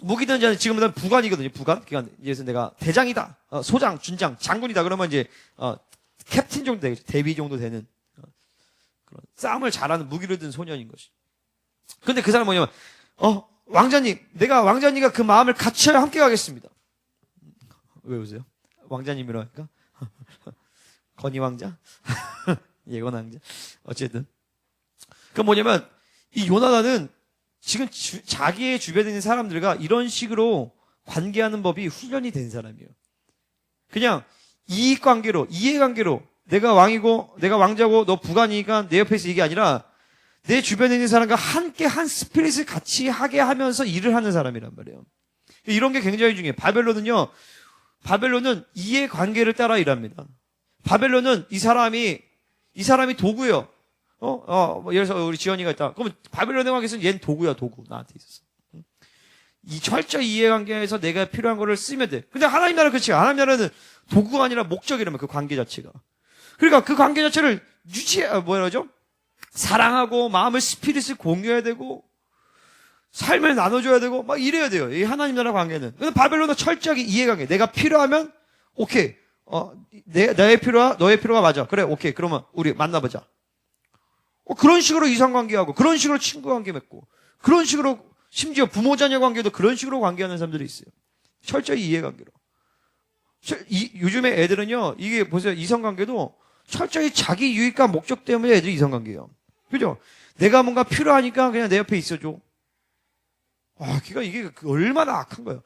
무기 든 자는 지금은 부관이거든요. 부관. 그러니까 이제서 내가 대장이다. 소장, 준장, 장군이다. 그러면 이제 캡틴 정도 되겠죠. 대위 정도 되는 그런 싸움을 잘하는 무기를 든 소년인 것이. 근데 그 사람은 뭐냐면 왕자님, 내가 왕자님과 그 마음을 같이하여 함께 가겠습니다. 왜 웃으세요? 왕자님이라고 할까? 건희 왕자? 예건 왕자? 어쨌든. 그 뭐냐면, 이 요나단은 지금 자기의 주변에 있는 사람들과 이런 식으로 관계하는 법이 훈련이 된 사람이에요. 그냥 이익관계로, 이해관계로, 내가 왕이고, 내가 왕자고, 너 부관이니까 내 옆에서 이게 아니라, 내 주변에 있는 사람과 함께 한 스피릿을 같이 하게 하면서 일을 하는 사람이란 말이에요. 이런 게 굉장히 중요해요. 바벨론은 이해관계를 따라 일합니다. 바벨론은 이 사람이 도구예요. 예를 들어서 우리 지연이가 있다. 그러면 바벨론에 관계에서는 얘는 도구야, 도구. 나한테 있어서. 이 철저히 이해관계에서 내가 필요한 거를 쓰면 돼. 근데 하나님 나라는 그렇지. 하나님 나라는 도구가 아니라 목적이라면 그 관계 자체가. 그러니까 그 관계 자체를 뭐라죠? 사랑하고 마음을 스피릿을 공유해야 되고 삶을 나눠줘야 되고 막 이래야 돼요. 이 하나님 나라 관계는. 근데 바벨론은 철저하게 이해관계. 내가 필요하면 오케이. 너의 필요가 맞아. 그래, 오케이. 그러면 우리 만나보자. 그런 식으로 이성관계하고 그런 식으로 친구관계 맺고 그런 식으로 심지어 부모자녀 관계도 그런 식으로 관계하는 사람들이 있어요. 철저히 이해관계로. 요즘에 애들은요, 이게 보세요. 이성관계도 철저히 자기 유익과 목적 때문에 애들이 이성관계예요. 그죠? 내가 뭔가 필요하니까 그냥 내 옆에 있어줘. 그러니까 이게 얼마나 악한 거예요.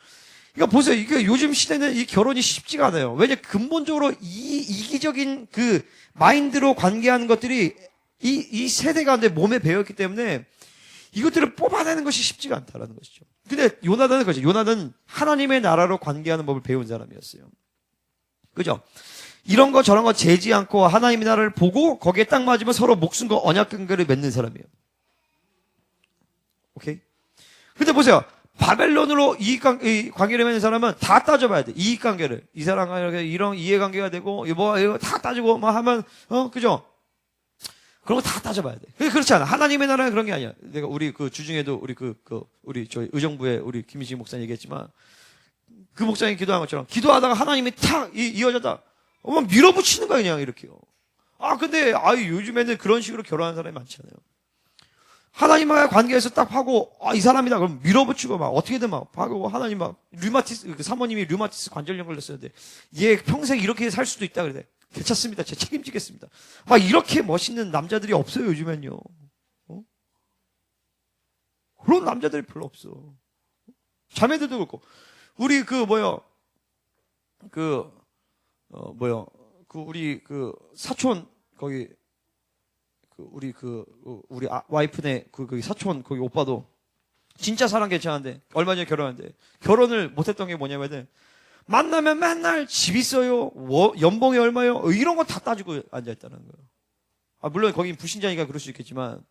그러니까 보세요. 이게 요즘 시대는 이 결혼이 쉽지가 않아요. 왜냐 근본적으로 이기적인 그 마인드로 관계하는 것들이 이 세대 가운데 몸에 배었기 때문에 이것들을 뽑아내는 것이 쉽지가 않다라는 것이죠. 근데 요나단은 그렇죠. 요나단은 하나님의 나라로 관계하는 법을 배운 사람이었어요. 그죠? 이런 거 저런 거 재지 않고 하나님의 나라를 보고 거기에 딱 맞으면 서로 목숨과 언약 관계를 맺는 사람이에요. 오케이? 근데 보세요. 바벨론으로 이 관계를 맺는 사람은 다 따져봐야 돼. 이익관계를. 이 사람과 이런 이해관계가 되고, 이거 다 따지고, 하면, 그죠? 그런 거 다 따져봐야 돼. 그렇지 않아. 하나님의 나라는 그런 게 아니야. 내가 우리 그 주중에도 우리 저희 의정부의 우리 김희식 목사님 얘기했지만 그 목사님 기도한 것처럼 기도하다가 하나님이 탁 이 여자다. 밀어붙이는 거야 그냥 이렇게요. 근데 요즘에는 그런 식으로 결혼하는 사람이 많잖아요. 하나님과의 관계에서 딱 하고 이 사람이다 그럼 밀어붙이고 막 어떻게든 막 하고 하나님 막 사모님이 류마티스 관절염 걸렸었는데 얘 평생 이렇게 살 수도 있다 그래. 괜찮습니다. 제가 책임지겠습니다. 이렇게 멋있는 남자들이 없어요 요즘엔요. 그런 남자들이 별로 없어. 자매들도 그렇고 우리 우리 사촌 거기 우리 와이프네 거기 사촌 거기 오빠도 진짜 사람 괜찮은데 얼마 전에 결혼했는데 결혼을 못했던 게 뭐냐면은 만나면 맨날 집 있어요 연봉이 얼마요 이런 거 다 따지고 앉아있다는 거예요. 물론 거긴 불신자니까 그럴 수 있겠지만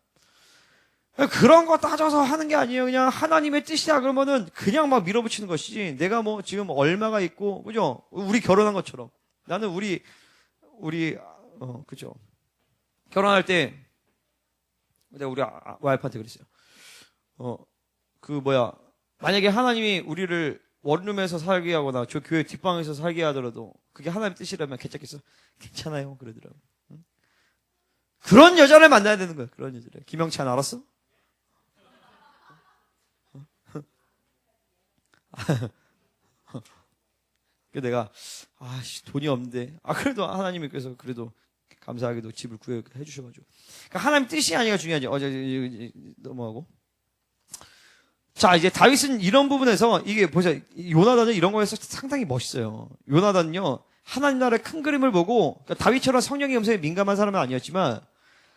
그런 거 따져서 하는 게 아니에요. 그냥 하나님의 뜻이다 그러면은 그냥 막 밀어붙이는 것이지 내가 지금 얼마가 있고 그죠? 우리 결혼한 것처럼 나는 우리 그죠? 결혼할 때 내가 우리 와이프한테 그랬어요. 만약에 하나님이 우리를 원룸에서 살게 하거나 저 교회 뒷방에서 살게 하더라도 그게 하나님의 뜻이라면 괜찮겠어? 괜찮아요. 그러더라고요. 응? 그런 여자를 만나야 되는 거야. 그런 여자를. 김영찬 알았어? 내가 돈이 없는데 그래도 하나님께서 그래도 감사하게도 집을 구해 주셔가지고 그러니까 하나님 뜻이 아니가 중요하죠. 넘어가고 자 이제 다윗은 이런 부분에서 이게 보세요. 요나단은 이런 거에서 상당히 멋있어요. 요나단은요 하나님 나라의 큰 그림을 보고 그러니까 다윗처럼 성령의 음성에 민감한 사람은 아니었지만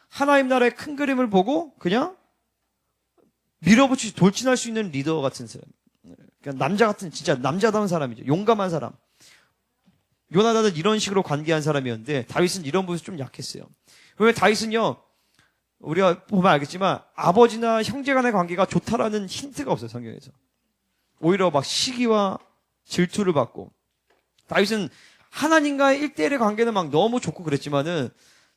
하나님 나라의 큰 그림을 보고 그냥 밀어붙이고 돌진할 수 있는 리더 같은 사람. 그러니까 남자 같은 진짜 남자다운 사람이죠. 용감한 사람. 요나단은 이런 식으로 관계한 사람이었는데 다윗은 이런 부분에서 좀 약했어요. 왜냐면 다윗은요 우리가 보면 알겠지만 아버지나 형제 간의 관계가 좋다라는 힌트가 없어요 성경에서. 오히려 막 시기와 질투를 받고 다윗은 하나님과의 1대1의 관계는 막 너무 좋고 그랬지만은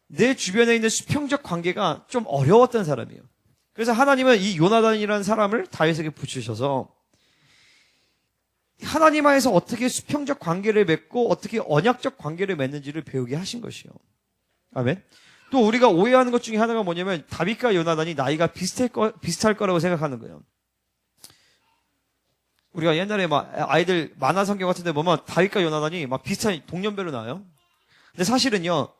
내 주변에 있는 수평적 관계가 좀 어려웠던 사람이에요. 그래서 하나님은 이 요나단이라는 사람을 다윗에게 붙이셔서 하나님 안에서 어떻게 수평적 관계를 맺고 어떻게 언약적 관계를 맺는지를 배우게 하신 것이요. 아멘. 또 우리가 오해하는 것 중에 하나가 뭐냐면 다윗과 요나단이 나이가 비슷할 거라고 생각하는 거예요. 우리가 옛날에 아이들 만화 성경 같은 데 보면 다윗과 요나단이 비슷한 동년배로 나와요. 근데 사실은요.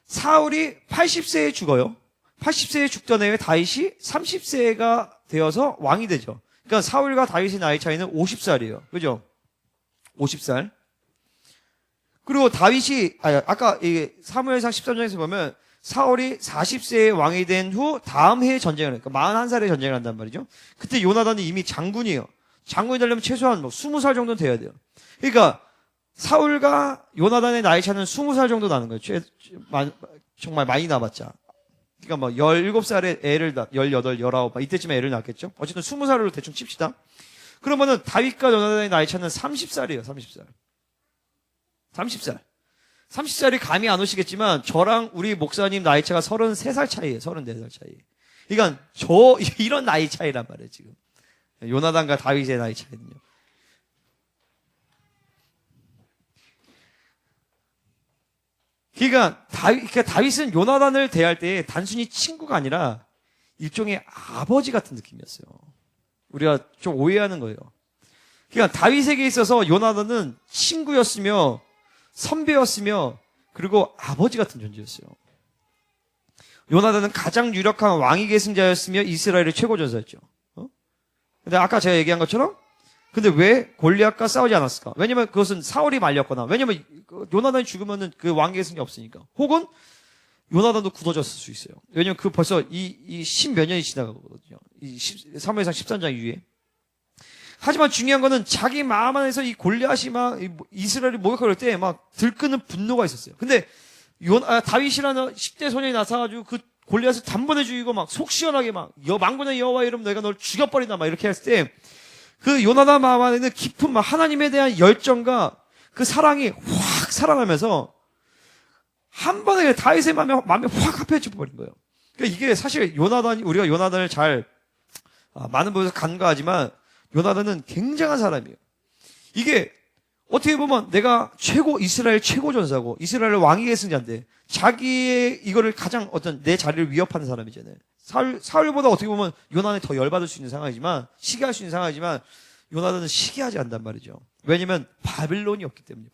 사울이 80세에 죽어요. 80세에 죽던 해에 다윗이 30세가 되어서 왕이 되죠. 그러니까 사울과 다윗의 나이 차이는 50살이에요. 그죠? 50살. 그리고 다윗이 아까 사무엘상 13장에서 보면 사울이 40세에 왕이 된 후 다음 해에 전쟁을 해요. 그러니까 41살에 전쟁을 한단 말이죠. 그때 요나단이 이미 장군이에요. 장군이 되려면 최소한 20살 정도는 돼야 돼요. 그러니까 사울과 요나단의 나이 차는 20살 정도 나는 거예요. 정말 많이 남았자. 그러니까 17살에 애를 18, 19 이때쯤에 애를 낳았겠죠. 어쨌든 20살로 대충 칩시다. 그러면은 다윗과 요나단의 나이 차는 30살이에요. 30살. 30살이 감이 안 오시겠지만 저랑 우리 목사님 나이 차가 33살 차이예요. 34살 차이. 그러니까 이런 나이 차이란 말이에요, 지금. 요나단과 다윗의 나이 차이는요. 그러니까 다윗은 요나단을 대할 때 단순히 친구가 아니라 일종의 아버지 같은 느낌이었어요. 우리가 좀 오해하는 거예요. 그러니까 다윗에게 있어서 요나단은 친구였으며 선배였으며 그리고 아버지 같은 존재였어요. 요나단은 가장 유력한 왕위 계승자였으며 이스라엘의 최고 전사였죠. 근데 아까 제가 얘기한 것처럼 근데 왜 골리앗과 싸우지 않았을까? 왜냐면 그것은 사울이 말렸거나 왜냐면 요나단이 죽으면은 그 왕위 계승이 없으니까. 혹은 요나단도 굳어졌을 수 있어요. 왜냐면 벌써 이 10몇 년이 지나가거든요. 사무엘상 13장 이후에. 하지만 중요한 거는 자기 마음 안에서 이 골리앗이 이스라엘이 모욕할 때 들끓는 분노가 있었어요. 근데 다윗이라는 10대 소년이 나서가지고 그 골리앗을 단번에 죽이고 속 시원하게 만군의 여호와 이름 내가 널 죽여버린다 이렇게 했을 때 그 요나단 마음 안에는 깊은 하나님에 대한 열정과 그 사랑이 확 살아나면서 한 번에 다윗의 마음에 확 합해져 버린 거예요. 그러니까 이게 사실 우리가 요나단을 잘 많은 부분에서 간과하지만 요나단은 굉장한 사람이에요. 이게 어떻게 보면 내가 이스라엘 최고 전사고 이스라엘 왕위 계승자인데 자기의 이거를 가장 어떤 내 자리를 위협하는 사람이잖아요. 사울보다 어떻게 보면 요나단이 더 열받을 수 있는 상황이지만 시기할 수 있는 상황이지만 요나단은 시기하지 않단 말이죠. 왜냐면 바벨론이 없기 때문에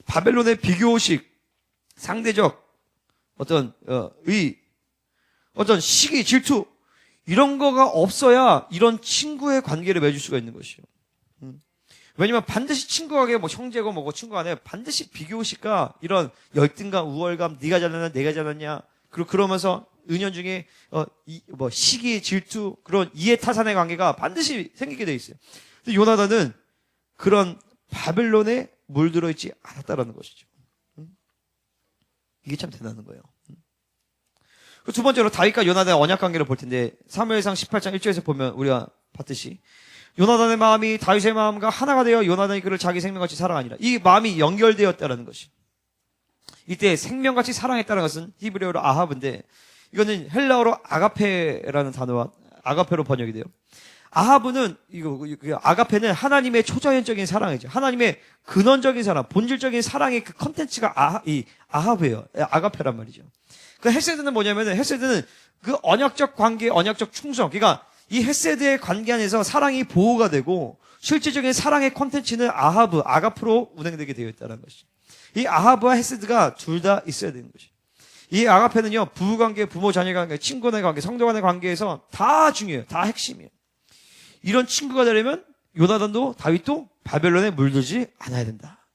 바벨론의 비교식 상대적 어떤 어떤 시기 질투 이런 거가 없어야 이런 친구의 관계를 맺을 수가 있는 것이요. 왜냐면 반드시 친구 관계 뭐 형제고 뭐고 친구 간에 반드시 비교식과 이런 열등감, 우월감, 네가 잘났냐, 내가 잘났냐, 그리고 그러면서 은연중에 시기, 질투 그런 이해타산의 관계가 반드시 생기게 돼 있어요. 근데 요나단은 그런 바벨론에 물들어 있지 않았다라는 것이죠. 이게 참 대단한 거예요. 두 번째로 다윗과 요나단의 언약 관계를 볼 텐데 사무엘상 18장 1절에서 보면 우리가 봤듯이 요나단의 마음이 다윗의 마음과 하나가 되어 요나단이 그를 자기 생명같이 사랑하니라. 이 마음이 연결되었다라는 것이. 이때 생명같이 사랑했다는 것은 히브리어로 아합인데 이거는 헬라어로 아가페라는 단어와 아가페로 번역이 돼요. 아합은 아가페는 하나님의 초자연적인 사랑이죠. 하나님의 근원적인 사랑, 본질적인 사랑의 그 컨텐츠가 아합이에요. 아가페란 말이죠. 그 헤세드는 뭐냐면은 헤세드는 그 언약적 관계, 언약적 충성. 그러니까 이 헤세드의 관계 안에서 사랑이 보호가 되고 실질적인 사랑의 컨텐츠는 아가프로 운행되게 되어 있다는 것이죠. 이 아합과 헤세드가 둘 다 있어야 되는 것이죠. 이 아가페는요, 부부관계, 부모 자녀 관계, 친구 간의 관계, 성도 간의 관계에서 다 중요해요. 다 핵심이에요. 이런 친구가 되려면 요나단도 다윗도 바벨론에 물들지 않아야 된다.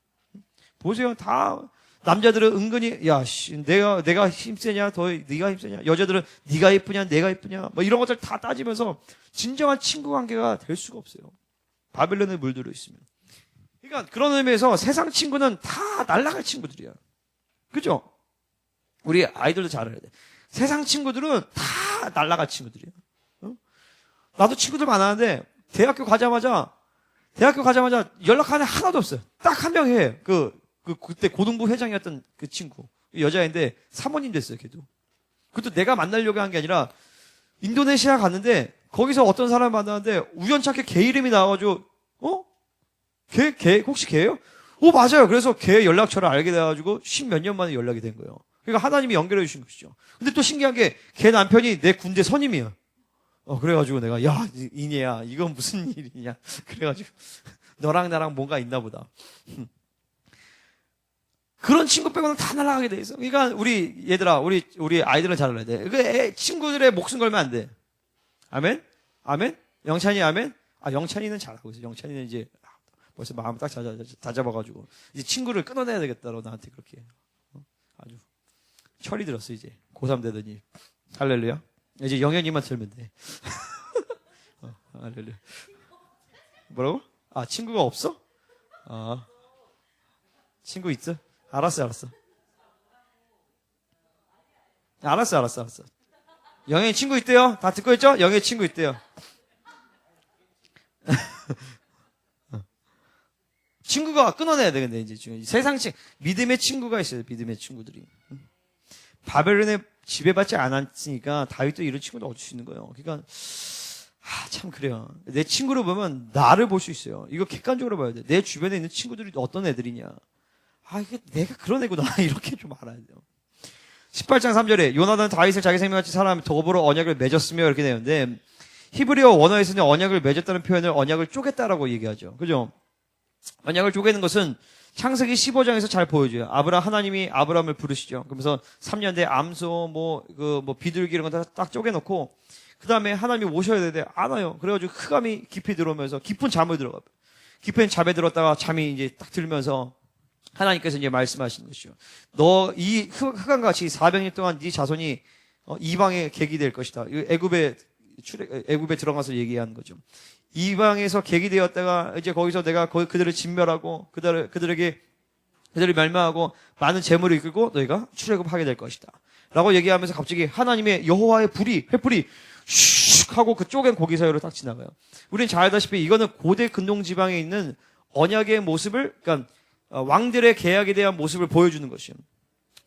보세요. 다 남자들은 은근히 내가 힘세냐 네가 힘세냐, 여자들은 네가 예쁘냐 내가 예쁘냐 뭐 이런 것들 다 따지면서 진정한 친구 관계가 될 수가 없어요. 바벨론에 물들어 있으면. 그러니까 그런 의미에서 세상 친구는 다 날아갈 친구들이야. 그죠? 우리 아이들도 잘 알아야 돼. 세상 친구들은 다 날아갈 친구들이야. 나도 친구들 많았는데 대학교 가자마자 연락하는 하나도 없어요. 딱 한 명 해. 그때 고등부 회장이었던 그 친구. 여자인데 사모님 됐어요, 걔도. 그것도 내가 만나려고 한 게 아니라 인도네시아 갔는데 거기서 어떤 사람을 만났는데 우연찮게 걔 이름이 나와가지고 걔 혹시 걔예요? 맞아요. 그래서 걔 연락처를 알게 돼가지고 10몇 년 만에 연락이 된 거예요. 그러니까 하나님이 연결해 주신 것이죠. 근데 또 신기한 게 걔 남편이 내 군대 선임이야. 그래가지고 내가 이니야 이건 무슨 일이냐. 그래가지고 너랑 나랑 뭔가 있나 보다. 그런 친구 빼고는 다 날아가게 돼 있어. 그러니까 우리 아이들은 잘 알아야 돼. 친구들의 목숨 걸면 안 돼. 아멘? 아멘? 영찬이 아멘? 영찬이는 잘하고 있어. 영찬이는 이제 벌써 마음 딱 다잡아가지고 이제 친구를 끊어내야 되겠다고 나한테 그렇게 아주 철이 들었어. 이제 고3 되더니 할렐루야. 이제 영현이만 들면 돼. 할렐루야. 뭐라고? 친구가 없어? 친구 있어? 알았어. 영현이 친구 있대요? 다 듣고 있죠? 영현이 친구 있대요. 친구가 끊어내야 돼. 근데 이제 세상 믿음의 친구가 있어요. 믿음의 친구들이. 바벨론에 지배받지 않았으니까 다윗도 이런 친구도 얻을 수 있는 거예요. 그러니까 참 그래요. 내 친구를 보면 나를 볼 수 있어요. 이거 객관적으로 봐야 돼. 내 주변에 있는 친구들이 어떤 애들이냐. 이게 내가 그런 애구나. 이렇게 좀 알아야 돼요. 18장 3절에 요나단은 다윗을 자기 생명같이 사랑하며 더불어 언약을 맺었으며 이렇게 되는데 히브리어 원어에서는 언약을 맺었다는 표현을 언약을 쪼갰다라고 얘기하죠. 그죠? 언약을 쪼개는 것은 창세기 15장에서 잘 보여줘요. 하나님이 아브라함을 부르시죠. 그러면서 3년 뒤에 암소, 비둘기 이런 거 딱 쪼개놓고, 그 다음에 하나님이 오셔야 되는데, 안 와요. 그래가지고 흑암이 깊이 들어오면서 깊은 잠을 들어가요. 깊은 잠에 들었다가 잠이 이제 딱 들면서 하나님께서 이제 말씀하시는 것이죠. 너 이 흑암같이 400년 동안 네 자손이 이방에 객이 될 것이다. 애굽에 들어가서 얘기하는 거죠. 이방에서 객이 되었다가 이제 거기서 내가 그들을 진멸하고 그들을 멸망하고 많은 재물을 이끌고 너희가 출애굽하게 될 것이다. 라고 얘기하면서 갑자기 하나님의 여호와의 횃불이 슉 하고 그 쪼갠 고기 사이로 딱 지나가요. 우리는 잘 알다시피 이거는 고대 근동 지방에 있는 언약의 모습을, 그러니까 왕들의 계약에 대한 모습을 보여주는 것이에요.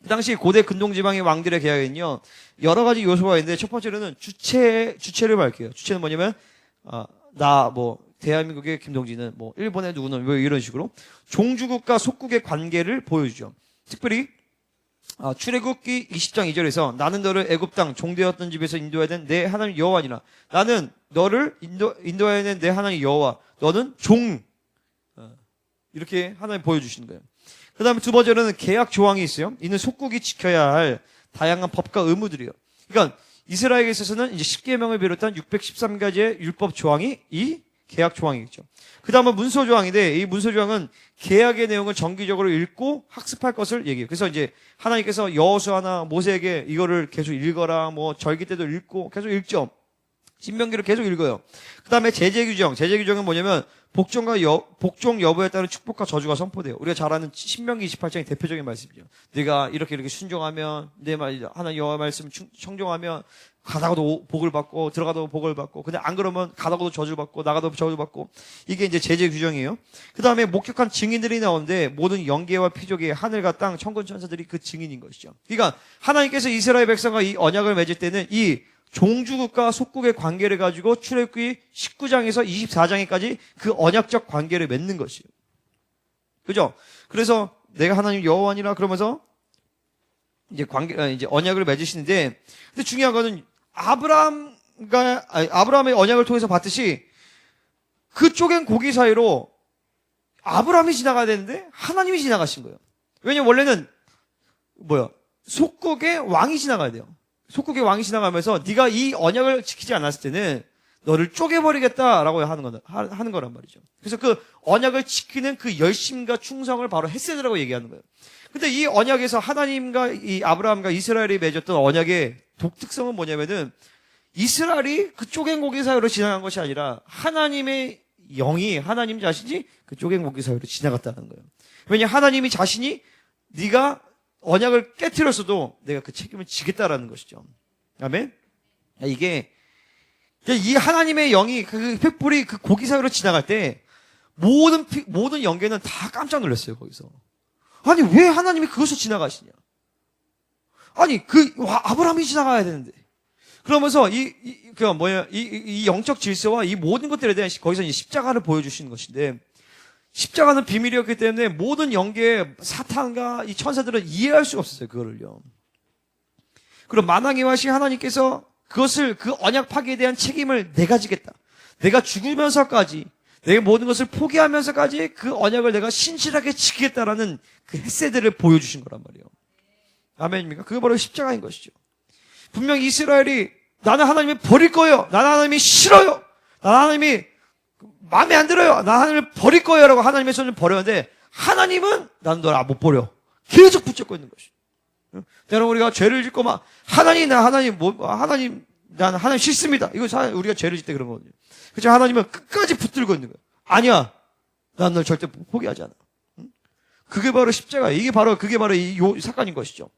그 당시 고대 근동지방의 왕들의 계약에는요, 여러 가지 요소가 있는데, 첫 번째로는 주체를 밝혀요. 주체는 뭐냐면, 대한민국의 김동진은, 일본의 누구는, 이런 식으로. 종주국과 속국의 관계를 보여주죠. 특별히, 출애굽기 20장 2절에서 나는 너를 애굽 땅 종되었던 집에서 인도해야 된 내 하나님 여호와니라. 나는 너를 인도해야 된 내 하나님 여호와. 너는 종. 이렇게 하나님 보여주시는 거예요. 그 다음에 두 번째로는 계약 조항이 있어요. 이는 속국이 지켜야 할 다양한 법과 의무들이에요. 그러니까 이스라엘에 있어서는 이제 10계명을 비롯한 613가지의 율법 조항이 이 계약 조항이겠죠. 그 다음은 문서 조항인데 이 문서 조항은 계약의 내용을 정기적으로 읽고 학습할 것을 얘기해요. 그래서 이제 하나님께서 여호수아나 모세에게 이거를 계속 읽어라, 절기 때도 읽고 계속 읽죠. 신명기를 계속 읽어요. 그 다음에 제재 규정은 뭐냐면 복종 여부에 따른 축복과 저주가 선포돼요. 우리가 잘 아는 신명기 28장의 대표적인 말씀이죠. 네가 이렇게 순종하면, 내 말, 하나님 여호와 말씀 청종하면, 가다가도 복을 받고, 들어가도 복을 받고, 근데 안 그러면 가다가도 저주를 받고, 나가도 저주를 받고, 이게 이제 제재 규정이에요. 그 다음에 목격한 증인들이 나오는데, 모든 영계와 피조계, 하늘과 땅, 천군 천사들이 그 증인인 것이죠. 그러니까, 하나님께서 이스라엘 백성과 이 언약을 맺을 때는 이 종주국과 속국의 관계를 가지고 출애굽기 19장에서 24장에까지 그 언약적 관계를 맺는 것이에요. 그죠? 그래서 내가 하나님 여호와니라 그러면서 이제 언약을 맺으시는데, 근데 중요한 거는 아브라함의 언약을 통해서 봤듯이 그쪽엔 고기 사이로 아브라함이 지나가야 되는데 하나님이 지나가신 거예요. 왜냐면 원래는 속국의 왕이 지나가야 돼요. 속국의 왕이 지나가면서 네가 이 언약을 지키지 않았을 때는 너를 쪼개버리겠다라고 하는 거란 말이죠. 그래서 그 언약을 지키는 그 열심과 충성을 바로 헤세드라고 얘기하는 거예요. 근데 이 언약에서 하나님과 이 아브라함과 이스라엘이 맺었던 언약의 독특성은 뭐냐면은 이스라엘이 그 쪼갠 고기 사이로 지나간 것이 아니라 하나님의 영이, 하나님 자신이 그 쪼갠 고기 사이로 지나갔다는 거예요. 왜냐 하나님이 자신이 네가 언약을 깨트렸어도 내가 그 책임을 지겠다라는 것이죠. 아멘? 이게 이 하나님의 영이 그 횃불이 그 고기 사이로 지나갈 때 모든 영계는 다 깜짝 놀랐어요. 거기서. 아니 왜 하나님이 그것을 지나가시냐? 아니 아브라함이 지나가야 되는데. 그러면서 이 영적 질서와 이 모든 것들에 대한 거기서 이 십자가를 보여주시는 것인데, 십자가는 비밀이었기 때문에 모든 영계의 사탄과 이 천사들은 이해할 수가 없었어요. 그거를요. 그럼 만왕의 왕이신 하나님께서 그 언약 파기에 대한 책임을 내가 지겠다. 내가 죽으면서까지, 내 모든 것을 포기하면서까지 그 언약을 내가 신실하게 지키겠다라는 그 헤세드를 보여주신 거란 말이에요. 아멘입니까? 그게 바로 십자가인 것이죠. 분명히 이스라엘이 나는 하나님을 버릴 거예요. 나는 하나님이 싫어요. 나는 하나님이 마음에 안 들어요. 나 하나님을 버릴 거예요. 라고 하나님의 손을 버렸는데, 하나님은 나는 너를 못 버려. 계속 붙잡고 있는 것이죠. 여러분, 우리가 죄를 짓고 하나님, 나는 하나님 싫습니다. 이거 우리가 죄를 짓 때 그런 거거든요. 그렇죠? 하나님은 끝까지 붙들고 있는 거예요. 아니야. 난 널 절대 포기하지 않아. 그게 바로 십자가예요. 그게 바로 이 사건인 것이죠.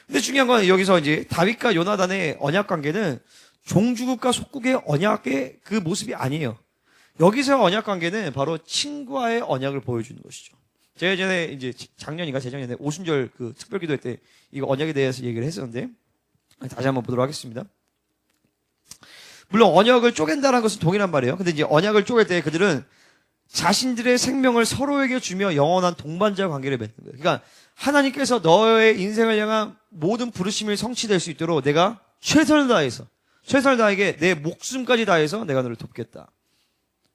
근데 중요한 건 여기서 이제 다윗과 요나단의 언약 관계는 종주국과 속국의 언약의 그 모습이 아니에요. 여기서 언약 관계는 바로 친구와의 언약을 보여주는 것이죠. 제가 예전에 이제 재작년에 오순절 그 특별기도 때 이거 언약에 대해서 얘기를 했었는데, 다시 한번 보도록 하겠습니다. 물론 언약을 쪼갠다는 것은 동일한 말이에요. 근데 이제 언약을 쪼갤 때 그들은 자신들의 생명을 서로에게 주며 영원한 동반자 관계를 맺는 거예요. 그러니까 하나님께서 너의 인생을 향한 모든 부르심이 성취될 수 있도록 내가 최선을 다하게 내 목숨까지 다해서 내가 너를 돕겠다.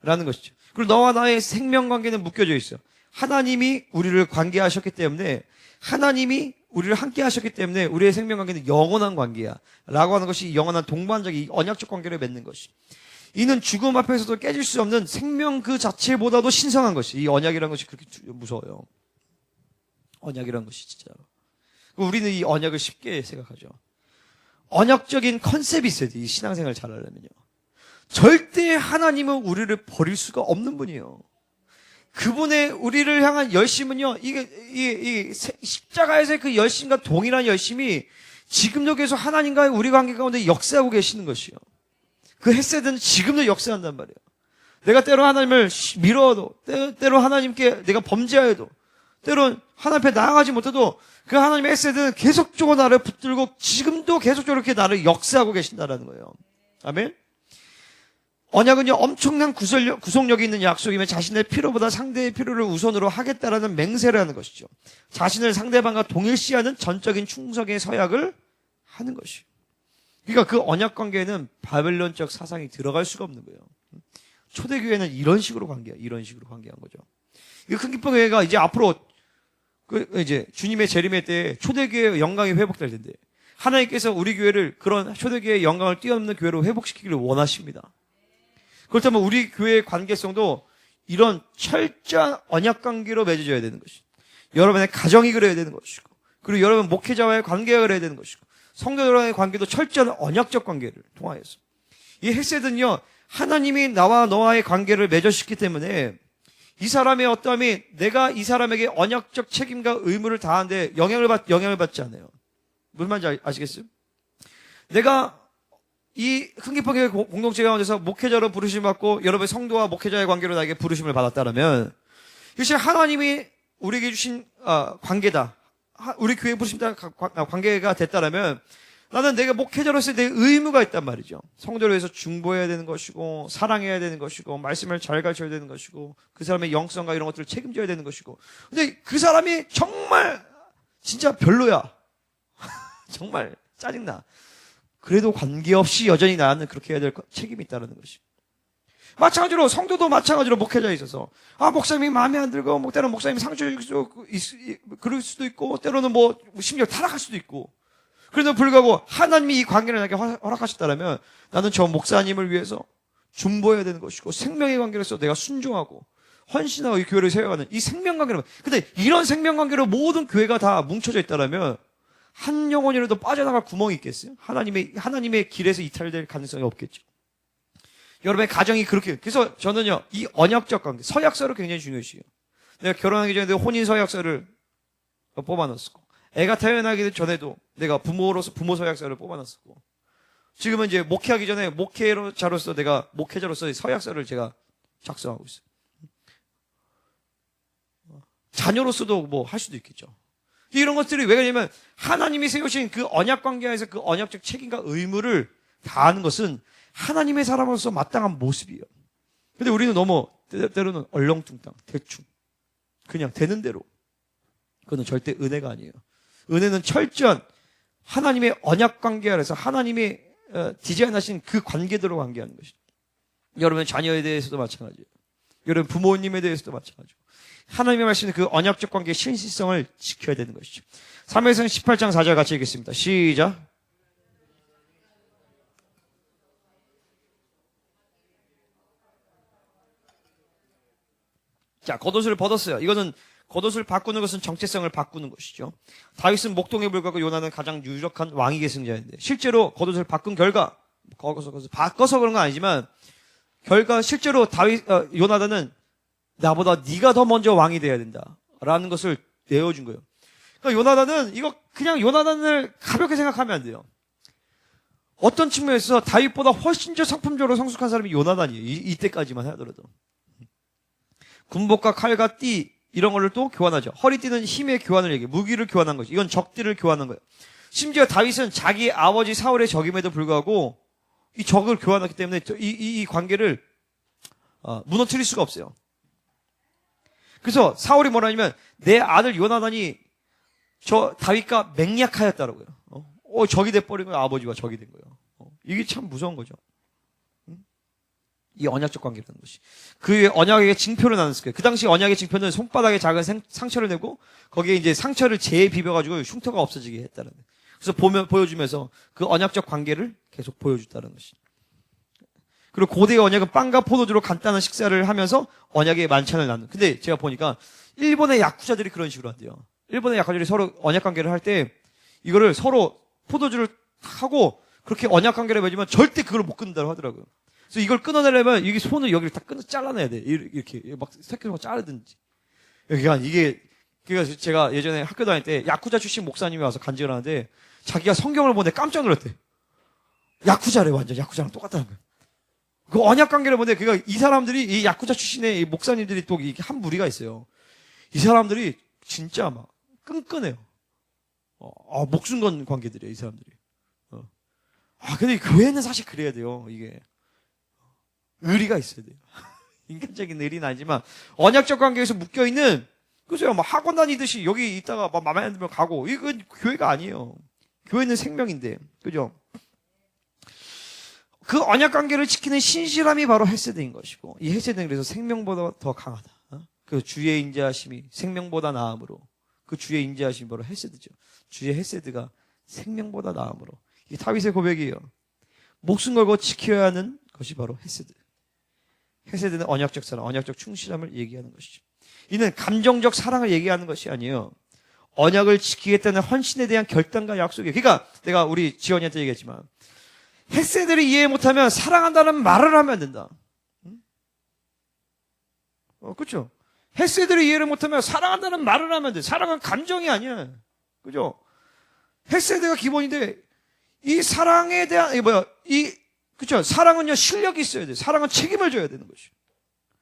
라는 것이죠. 그리고 너와 나의 생명 관계는 묶여져 있어요. 하나님이 우리를 관계하셨기 때문에, 하나님이 우리를 함께 하셨기 때문에 우리의 생명 관계는 영원한 관계야. 라고 하는 것이 영원한 동반적인 언약적 관계를 맺는 것이. 이는 죽음 앞에서도 깨질 수 없는 생명 그 자체보다도 신성한 것이. 이 언약이라는 것이 그렇게 무서워요. 언약이라는 것이 진짜. 우리는 이 언약을 쉽게 생각하죠. 언약적인 컨셉이 있어야 돼. 이 신앙생활을 잘 하려면요. 절대 하나님은 우리를 버릴 수가 없는 분이에요. 그분의 우리를 향한 열심은요, 이게 십자가에서의 그 열심과 동일한 열심이 지금도 계속 하나님과의 우리 관계 가운데 역사하고 계시는 것이요. 그 헤세드는 지금도 역사한단 말이에요. 내가 때로 하나님을 미워도, 때로 하나님께 내가 범죄하여도, 때론 하나님 앞에 나아가지 못해도 그 하나님의 에세드는 계속적으로 나를 붙들고 지금도 계속적으로 이렇게 나를 역사하고 계신다라는 거예요. 아멘. 언약은요, 엄청난 구속력이 있는 약속이며 자신의 필요보다 상대의 필요를 우선으로 하겠다라는 맹세를 하는 것이죠. 자신을 상대방과 동일시하는 전적인 충성의 서약을 하는 것이에요. 그러니까 그 언약 관계에는 바벨론적 사상이 들어갈 수가 없는 거예요. 초대교회는 이런 식으로 관계한 거죠. 이 큰 기쁨 교회가 이제 앞으로 이제 주님의 재림의 때에 초대교회의 영광이 회복될 텐데 하나님께서 우리 교회를 그런 초대교회의 영광을 뛰어넘는 교회로 회복시키기를 원하십니다. 그렇다면 우리 교회의 관계성도 이런 철저한 언약 관계로 맺어져야 되는 것이고, 여러분의 가정이 그래야 되는 것이고, 그리고 여러분 목회자와의 관계가 그래야 되는 것이고, 성도들과의 관계도 철저한 언약적 관계를 통하여서. 이 헤세드는요, 하나님이 나와 너와의 관계를 맺어시기 때문에 이 사람의 어떠함이 내가 이 사람에게 언약적 책임과 의무를 다하는데 영향을 받지 않아요. 무슨 말인지 아시겠어요? 내가 이 흥기평의 공동체 가운데서 목회자로 부르심 받고 여러분의 성도와 목회자의 관계로 나에게 부르심을 받았다면 이것이 하나님이 우리에게 주신 관계다. 우리 교회 부르심 관계가 됐다라면 나는 내가 목회자로서의 내 의무가 있단 말이죠. 성도를 위해서 중보해야 되는 것이고 사랑해야 되는 것이고 말씀을 잘 가르쳐야 되는 것이고 그 사람의 영성과 이런 것들을 책임져야 되는 것이고 근데 그 사람이 정말 진짜 별로야. 정말 짜증나. 그래도 관계없이 여전히 나는 그렇게 해야 될 책임이 있다는 것이. 마찬가지로 성도도 마찬가지로 목회자에 있어서 목사님이 마음에 안 들고 뭐 때로는 목사님이 상처 줄 그럴 수도 있고 때로는 뭐 심지어 타락할 수도 있고 그래도 불구하고 하나님이 이 관계를 나에게 허락하셨다면 나는 저 목사님을 위해서 중보해야 되는 것이고 생명의 관계로서 내가 순종하고 헌신하고 이 교회를 세워가는 이 생명관계로. 근데 이런 생명관계로 모든 교회가 다 뭉쳐져 있다면 한 영혼이라도 빠져나갈 구멍이 있겠어요? 하나님의 길에서 이탈될 가능성이 없겠죠. 여러분의 가정이 그렇게. 그래서 저는요, 이 언약적 관계, 서약서를 굉장히 중요시해요. 내가 결혼하기 전에 혼인 서약서를 뽑아놨었고, 애가 태어나기 전에도 내가 부모로서 부모 서약서를 뽑아놨었고, 지금은 이제 목회하기 전에 목회자로서 내가 목회자로서의 서약서를 제가 작성하고 있어요. 자녀로서도 뭐 할 수도 있겠죠. 이런 것들이 왜 그러냐면 하나님이 세우신 그 언약 관계에서 그 언약적 책임과 의무를 다하는 것은 하나님의 사람으로서 마땅한 모습이에요. 근데 우리는 너무 때로는 얼렁뚱땅, 대충 그냥 되는 대로. 그거는 절대 은혜가 아니에요. 은혜는 철저한 하나님의 언약 관계 아래서 하나님이 디자인하신 그 관계대로 관계하는 것이죠. 여러분 자녀에 대해서도 마찬가지예요. 여러분 부모님에 대해서도 마찬가지고. 하나님의 말씀은 그 언약적 관계의 신실성을 지켜야 되는 것이죠. 사무엘상 18장 4절 같이 읽겠습니다. 시작. 자, 겉옷을 벗었어요. 이거는 겉옷을 바꾸는 것은 정체성을 바꾸는 것이죠. 다윗은 목동에 불구하고 요나는 가장 유력한 왕위 계승자인데 실제로 겉옷을 바꾼 결과 바꿔서 그런 건 아니지만 결과 실제로 요나단은 나보다 네가 더 먼저 왕이 돼야 된다라는 것을 내어준 거예요. 그러니까 요나단은 이거 그냥 요나단을 가볍게 생각하면 안 돼요. 어떤 측면에서 다윗보다 훨씬 더 성품적으로 성숙한 사람이 요나단이에요. 이때까지만 하더라도. 군복과 칼과 띠 이런 거를 또 교환하죠. 허리띠는 힘의 교환을 얘기해요. 무기를 교환한 거죠. 이건 적들을 교환한 거예요. 심지어 다윗은 자기 아버지 사울의 적임에도 불구하고 이 적을 교환했기 때문에 이 관계를 무너뜨릴 수가 없어요. 그래서 사울이 뭐라 하냐면 내 아들 요나단이 저 다윗과 맹약하였다라고요. 적이 돼버린 거예요. 아버지와 적이 된 거예요. 이게 참 무서운 거죠. 이 언약적 관계라는 것이. 그 언약의 징표를 나눴을 거예요. 그 당시 언약의 징표는 손바닥에 작은 상처를 내고 거기에 이제 상처를 재에 비벼가지고 흉터가 없어지게 했다는 거예요. 그래서 보여주면서 그 언약적 관계를 계속 보여줬다는 것이. 그리고 고대의 언약은 빵과 포도주로 간단한 식사를 하면서 언약의 만찬을 나누는. 근데 제가 보니까 일본의 야쿠자들이 그런 식으로 한대요. 일본의 야쿠자들이 서로 언약 관계를 할 때 이거를 서로 포도주를 하고 그렇게 언약 관계를 맺으면 절대 그걸 못 끊는다고 하더라고요. 그래서 이걸 끊어내려면 이게 손을 여기를 다 잘라내야 돼. 이렇게 막 새끼로 자르든지. 그러니까 제가 예전에 학교 다닐 때 야쿠자 출신 목사님이 와서 간증을 하는데 자기가 성경을 보는데 깜짝 놀랐대. 야쿠자래 완전 야쿠자랑 똑같다는 거예요. 그 언약 관계를 보는데 그러니까 이 사람들이 이 야쿠자 출신의 이 목사님들이 또 한 무리가 있어요. 이 사람들이 진짜 막 끈끈해요. 목숨 건 관계들이에요, 이 사람들이. 근데 교회는 사실 그래야 돼요, 이게. 의리가 있어야 돼요. 인간적인 의리는 아니지만, 언약적 관계에서 묶여있는, 그죠? 막 학원 다니듯이 여기 있다가 막 마음에 안 들면 가고, 이건 교회가 아니에요. 교회는 생명인데, 그죠? 그 언약 관계를 지키는 신실함이 바로 헤세드인 것이고, 이 헤세드는 그래서 생명보다 더 강하다. 그 주의 인자하심이 생명보다 나음으로, 그 주의 인자하심이 바로 헤세드죠. 주의 헤세드가 생명보다 나음으로. 이게 다윗의 고백이에요. 목숨 걸고 지켜야 하는 것이 바로 헤세드. 헤세드는 언약적 사랑, 언약적 충실함을 얘기하는 것이죠. 이는 감정적 사랑을 얘기하는 것이 아니에요. 언약을 지키겠다는 헌신에 대한 결단과 약속이에요. 그러니까 내가 우리 지원이한테 얘기했지만, 헤세드를 이해 못하면 사랑한다는 말을 하면 안 된다. 그렇죠? 헤세드를 이해를 못하면 사랑한다는 말을 하면 안 돼. 사랑은 감정이 아니야. 그죠? 헤세드가 기본인데, 이 사랑에 대한, 그쵸? 사랑은요, 실력이 있어야 돼. 사랑은 책임을 져야 되는 것이요.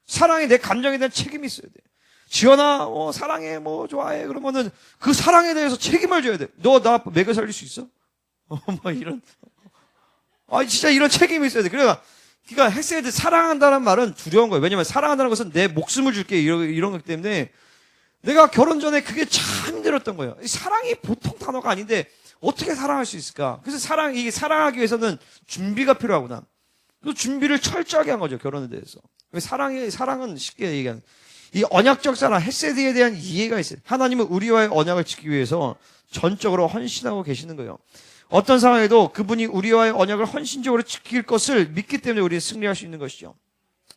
사랑에 내 감정에 대한 책임이 있어야 돼. 지연아, 사랑해, 좋아해. 그러면은 그 사랑에 대해서 책임을 져야 돼. 너 나 먹여 살릴 수 있어? 이런. 진짜 이런 책임이 있어야 돼. 그러니까 헤세드 사랑한다는 말은 두려운 거예요. 왜냐면 사랑한다는 것은 내 목숨을 줄게. 이런 거기 때문에 내가 결혼 전에 그게 참 힘들었던 거예요. 사랑이 보통 단어가 아닌데 어떻게 사랑할 수 있을까? 그래서 이게 사랑하기 위해서는 준비가 필요하구나. 그 준비를 철저하게 한 거죠, 결혼에 대해서. 사랑은 쉽게 얘기하는. 이 언약적 사랑, 헤세드에 대한 이해가 있어요. 하나님은 우리와의 언약을 지키기 위해서 전적으로 헌신하고 계시는 거예요. 어떤 상황에도 그분이 우리와의 언약을 헌신적으로 지킬 것을 믿기 때문에 우리는 승리할 수 있는 것이죠.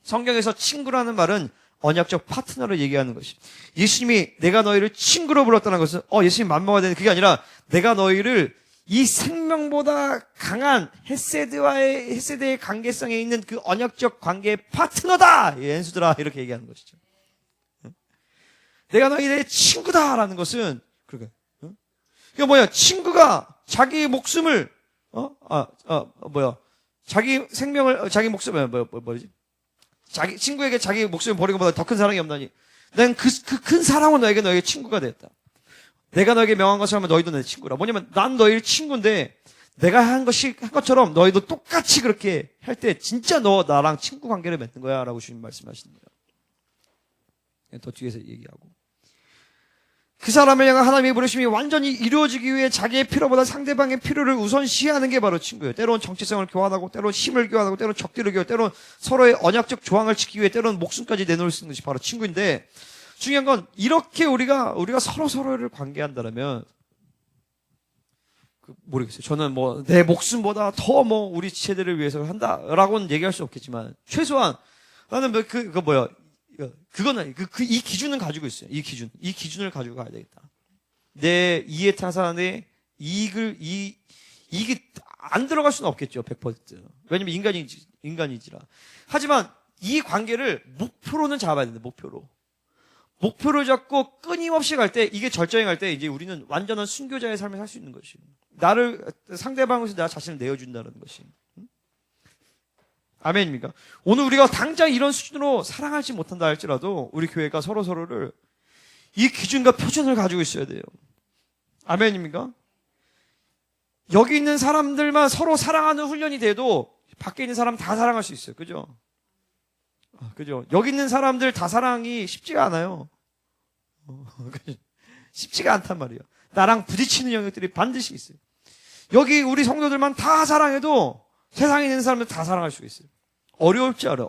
성경에서 친구라는 말은 언약적 파트너를 얘기하는 것이죠. 예수님이 내가 너희를 친구로 불렀다는 것은 예수님 만나야 되는 그게 아니라 내가 너희를 이 생명보다 강한 헤세드의 관계성에 있는 그 언약적 관계의 파트너다! 엔수들아 이렇게 얘기하는 것이죠. 내가 너희의 친구다라는 것은 그러니까 친구가 자기 목숨을 자기 생명을 자기 목숨을 뭐지? 자기 친구에게 자기 목숨을 버리는 것보다 더 큰 사랑이 없나니 난 그 큰 사랑은 너에게 친구가 되었다. 내가 너에게 명한 것을 하면 너희도 내 친구라. 뭐냐면 난 너희를 친구인데 내가 한 것처럼 너희도 똑같이 그렇게 할 때 진짜 너 나랑 친구 관계를 맺는 거야 라고 주님 말씀하시는 거예요. 더 뒤에서 얘기하고 그 사람을 향한 하나님의 부르심이 완전히 이루어지기 위해 자기의 필요보다 상대방의 필요를 우선시하는 게 바로 친구예요. 때로는 정체성을 교환하고 때로는 힘을 교환하고 때로는 적대를 교환하고 때로는 서로의 언약적 조항을 지키기 위해 때로는 목숨까지 내놓을 수 있는 것이 바로 친구인데 중요한 건 이렇게 우리가 서로를 관계한다면 모르겠어요. 저는 내 목숨보다 더 우리 지체들을 위해서 한다라고는 얘기할 수 없겠지만 최소한 나는 그거는 이 기준은 가지고 있어요. 이 기준을 가지고 가야 되겠다. 내 이해 타산의 이익이 안 들어갈 수는 없겠죠. 100%. 왜냐면 인간이지라. 하지만 이 관계를 목표로는 잡아야 된다. 목표를 잡고 끊임없이 갈 때, 이게 절정에 갈 때, 이제 우리는 완전한 순교자의 삶을 살 수 있는 것이. 상대방에서 나 자신을 내어준다는 것이. 아멘입니까? 오늘 우리가 당장 이런 수준으로 사랑하지 못한다 할지라도, 우리 교회가 서로를 이 기준과 표준을 가지고 있어야 돼요. 아멘입니까? 여기 있는 사람들만 서로 사랑하는 훈련이 돼도, 밖에 있는 사람 다 사랑할 수 있어요. 그죠? 그죠? 여기 있는 사람들 다 사랑이 쉽지가 않아요. 쉽지가 않단 말이에요. 나랑 부딪히는 영역들이 반드시 있어요. 여기 우리 성도들만 다 사랑해도 세상에 있는 사람들 다 사랑할 수 있어요. 어렵지 않아요.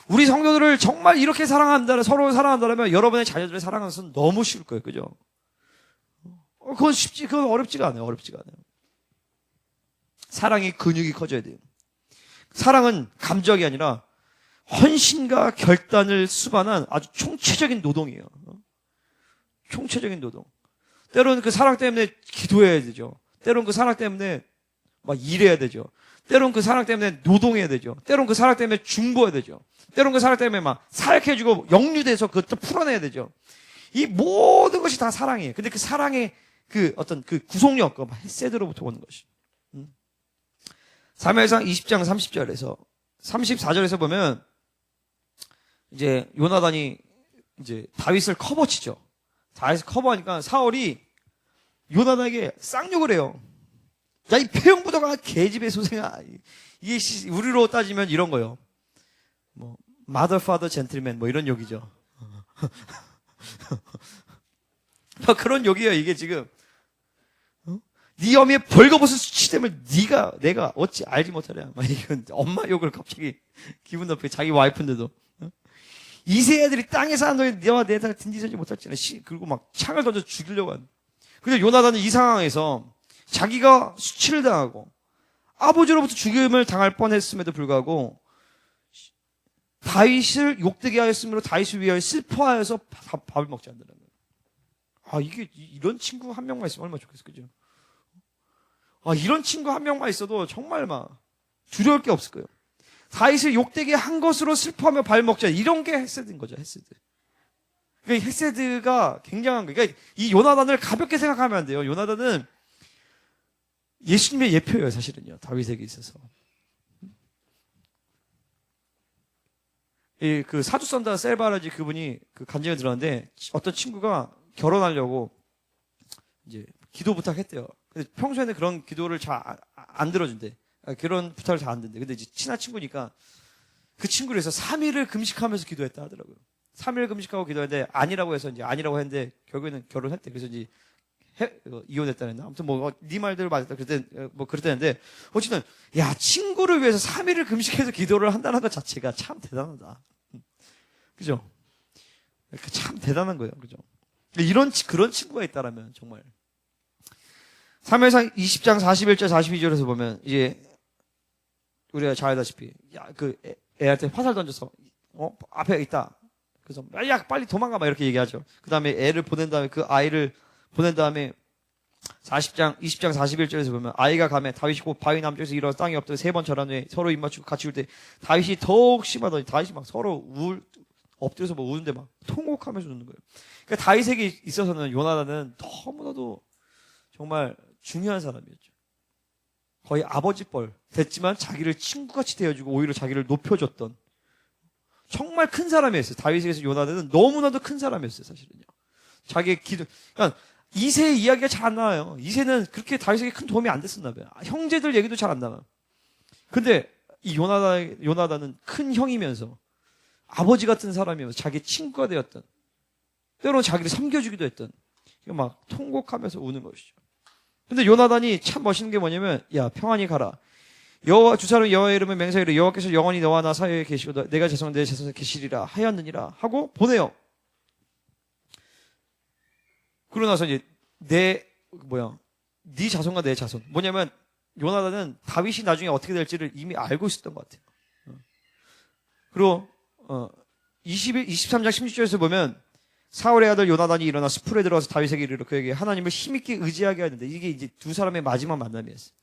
우리 성도들을 정말 이렇게 서로 사랑한다면 여러분의 자녀들을 사랑하는 것은 너무 쉬울 거예요. 그죠? 그건 어렵지가 않아요. 사랑의 근육이 커져야 돼요. 사랑은 감정이 아니라 헌신과 결단을 수반한 아주 총체적인 노동이에요. 총체적인 노동. 때로는 그 사랑 때문에 기도해야 되죠. 때로는 그 사랑 때문에 막 일해야 되죠. 때로는 그 사랑 때문에 노동해야 되죠. 때로는 그 사랑 때문에 중보해야 되죠. 때로는 그 사랑 때문에 막 사역해주고 역류돼서 그것도 풀어내야 되죠. 이 모든 것이 다 사랑이에요. 근데 그 사랑의 어떤 구속력, 헤세드로부터 오는 것이. 사무엘상 20장 30절에서 34절에서 보면 이제 요나단이 이제 다윗을 커버치죠. 다윗을 커버하니까 사울이 요나단에게 쌍욕을 해요. 야, 이 폐영부도가 개집의 소생아. 이게 우리로 따지면 이런 거요. 뭐 mother, father, gentleman 뭐 이런 욕이죠. 그런 욕이에요. 이게 지금 네 어미의 벌거벗은 수치됨을 내가 어찌 알지 못하랴. 막 이건 엄마 욕을 갑자기 기분 나쁘게 자기 와이프인데도 이세 애들이 땅에 사는 너희 너와 내 딸 든지서지 못할지라. 그리고 막 창을 던져 죽이려고 하는. 근데 요나단은 이 상황에서 자기가 수치를 당하고 아버지로부터 죽임을 당할 뻔했음에도 불구하고 다윗을 욕되게 하였으므로 다윗을 위하여 슬퍼하여서 밥을 먹지 않는다는 거예요. 아, 이게 이런 친구 한 명만 있으면 얼마나 좋겠어, 그죠? 아, 이런 친구 한 명만 있어도 정말 막 두려울 게 없을 거예요. 다윗을 욕되게 한 것으로 슬퍼하며 밥 먹자. 이런 게 헤세드인 거죠, 헤세드. 그러니까 헤세드가 굉장한 거예요. 그러니까 이 요나단을 가볍게 생각하면 안 돼요. 요나단은 예수님의 예표예요, 사실은요. 다윗에게 있어서. 그 사두선다 셀바라지 그분이 그 간증에 들었는데 어떤 친구가 결혼하려고 이제 기도 부탁했대요. 근데 평소에는 그런 기도를 잘 안 들어준대. 그런 부탁을 잘 안 듣는데. 근데 이제 친한 친구니까 그 친구를 해서 3일을 금식하면서 기도했다 하더라고요. 3일 금식하고 기도했는데 아니라고 해서 이제 아니라고 했는데 결국에는 결혼했대. 그래서 이제 이혼했다는. 아무튼 뭐 네 말대로 맞았다. 그랬다는데 어쨌든 야, 친구를 위해서 3일을 금식해서 기도를 한다는 것 자체가 참 대단하다. 그죠? 참 대단한 거예요. 그죠? 그런 친구가 있다라면 정말. 사무엘상 20장 41절 42절에서 보면 이제 우리가 잘 알다시피 애한테 화살 던져서 앞에 있다. 그래서 야, 빨리 도망가 막 이렇게 얘기하죠. 그다음에 애를 보낸 다음에 그 아이를 보낸 다음에 20장 41절에서 보면 아이가 가매 다윗이 곧 바위 남쪽에서 일어나 땅에 엎드려 3번 절한 후에 서로 입맞추고 같이 울 때 다윗이 더욱 심하더니 다윗이 막 서로 엎드려서 뭐 우는데 막 통곡하면서 우는 거예요. 그러니까 다윗에게 있어서는 요나단은 너무나도 정말 중요한 사람이었죠. 거의 아버지뻘 됐지만 자기를 친구같이 대해주고 오히려 자기를 높여줬던 정말 큰 사람이었어요. 다윗에게서 요나단은 너무나도 큰 사람이었어요. 사실은요. 자기의 그러니까 이세의 이야기가 잘 안 나와요. 이세는 그렇게 다윗에게 큰 도움이 안 됐었나 봐요. 형제들 얘기도 잘 안 나와요. 근데 이 요나단은 큰 형이면서 아버지 같은 사람이면서 자기 친구가 되었던, 때로는 자기를 섬겨주기도 했던, 막 통곡하면서 우는 것이죠. 근데 요나단이 참 멋있는 게 뭐냐면, 야, 평안히 가라. 여호와 두 사람 여호와의 이름을 맹세하기를 여호와께서 영원히 너와 나 사이에 계시고 내가 자손은 내 자손에 계시리라 하였느니라 하고 보내요. 그러고 나서 이제 네 자손과 내 자손. 뭐냐면 요나단은 다윗이 나중에 어떻게 될지를 이미 알고 있었던 것 같아요. 그리고 23장 16절에서 보면 사울의 아들 요나단이 일어나 수풀에 들어가서 다윗에게 이르러 그에게 하나님을 힘있게 의지하게 하는데 이게 이제 두 사람의 마지막 만남이었어요.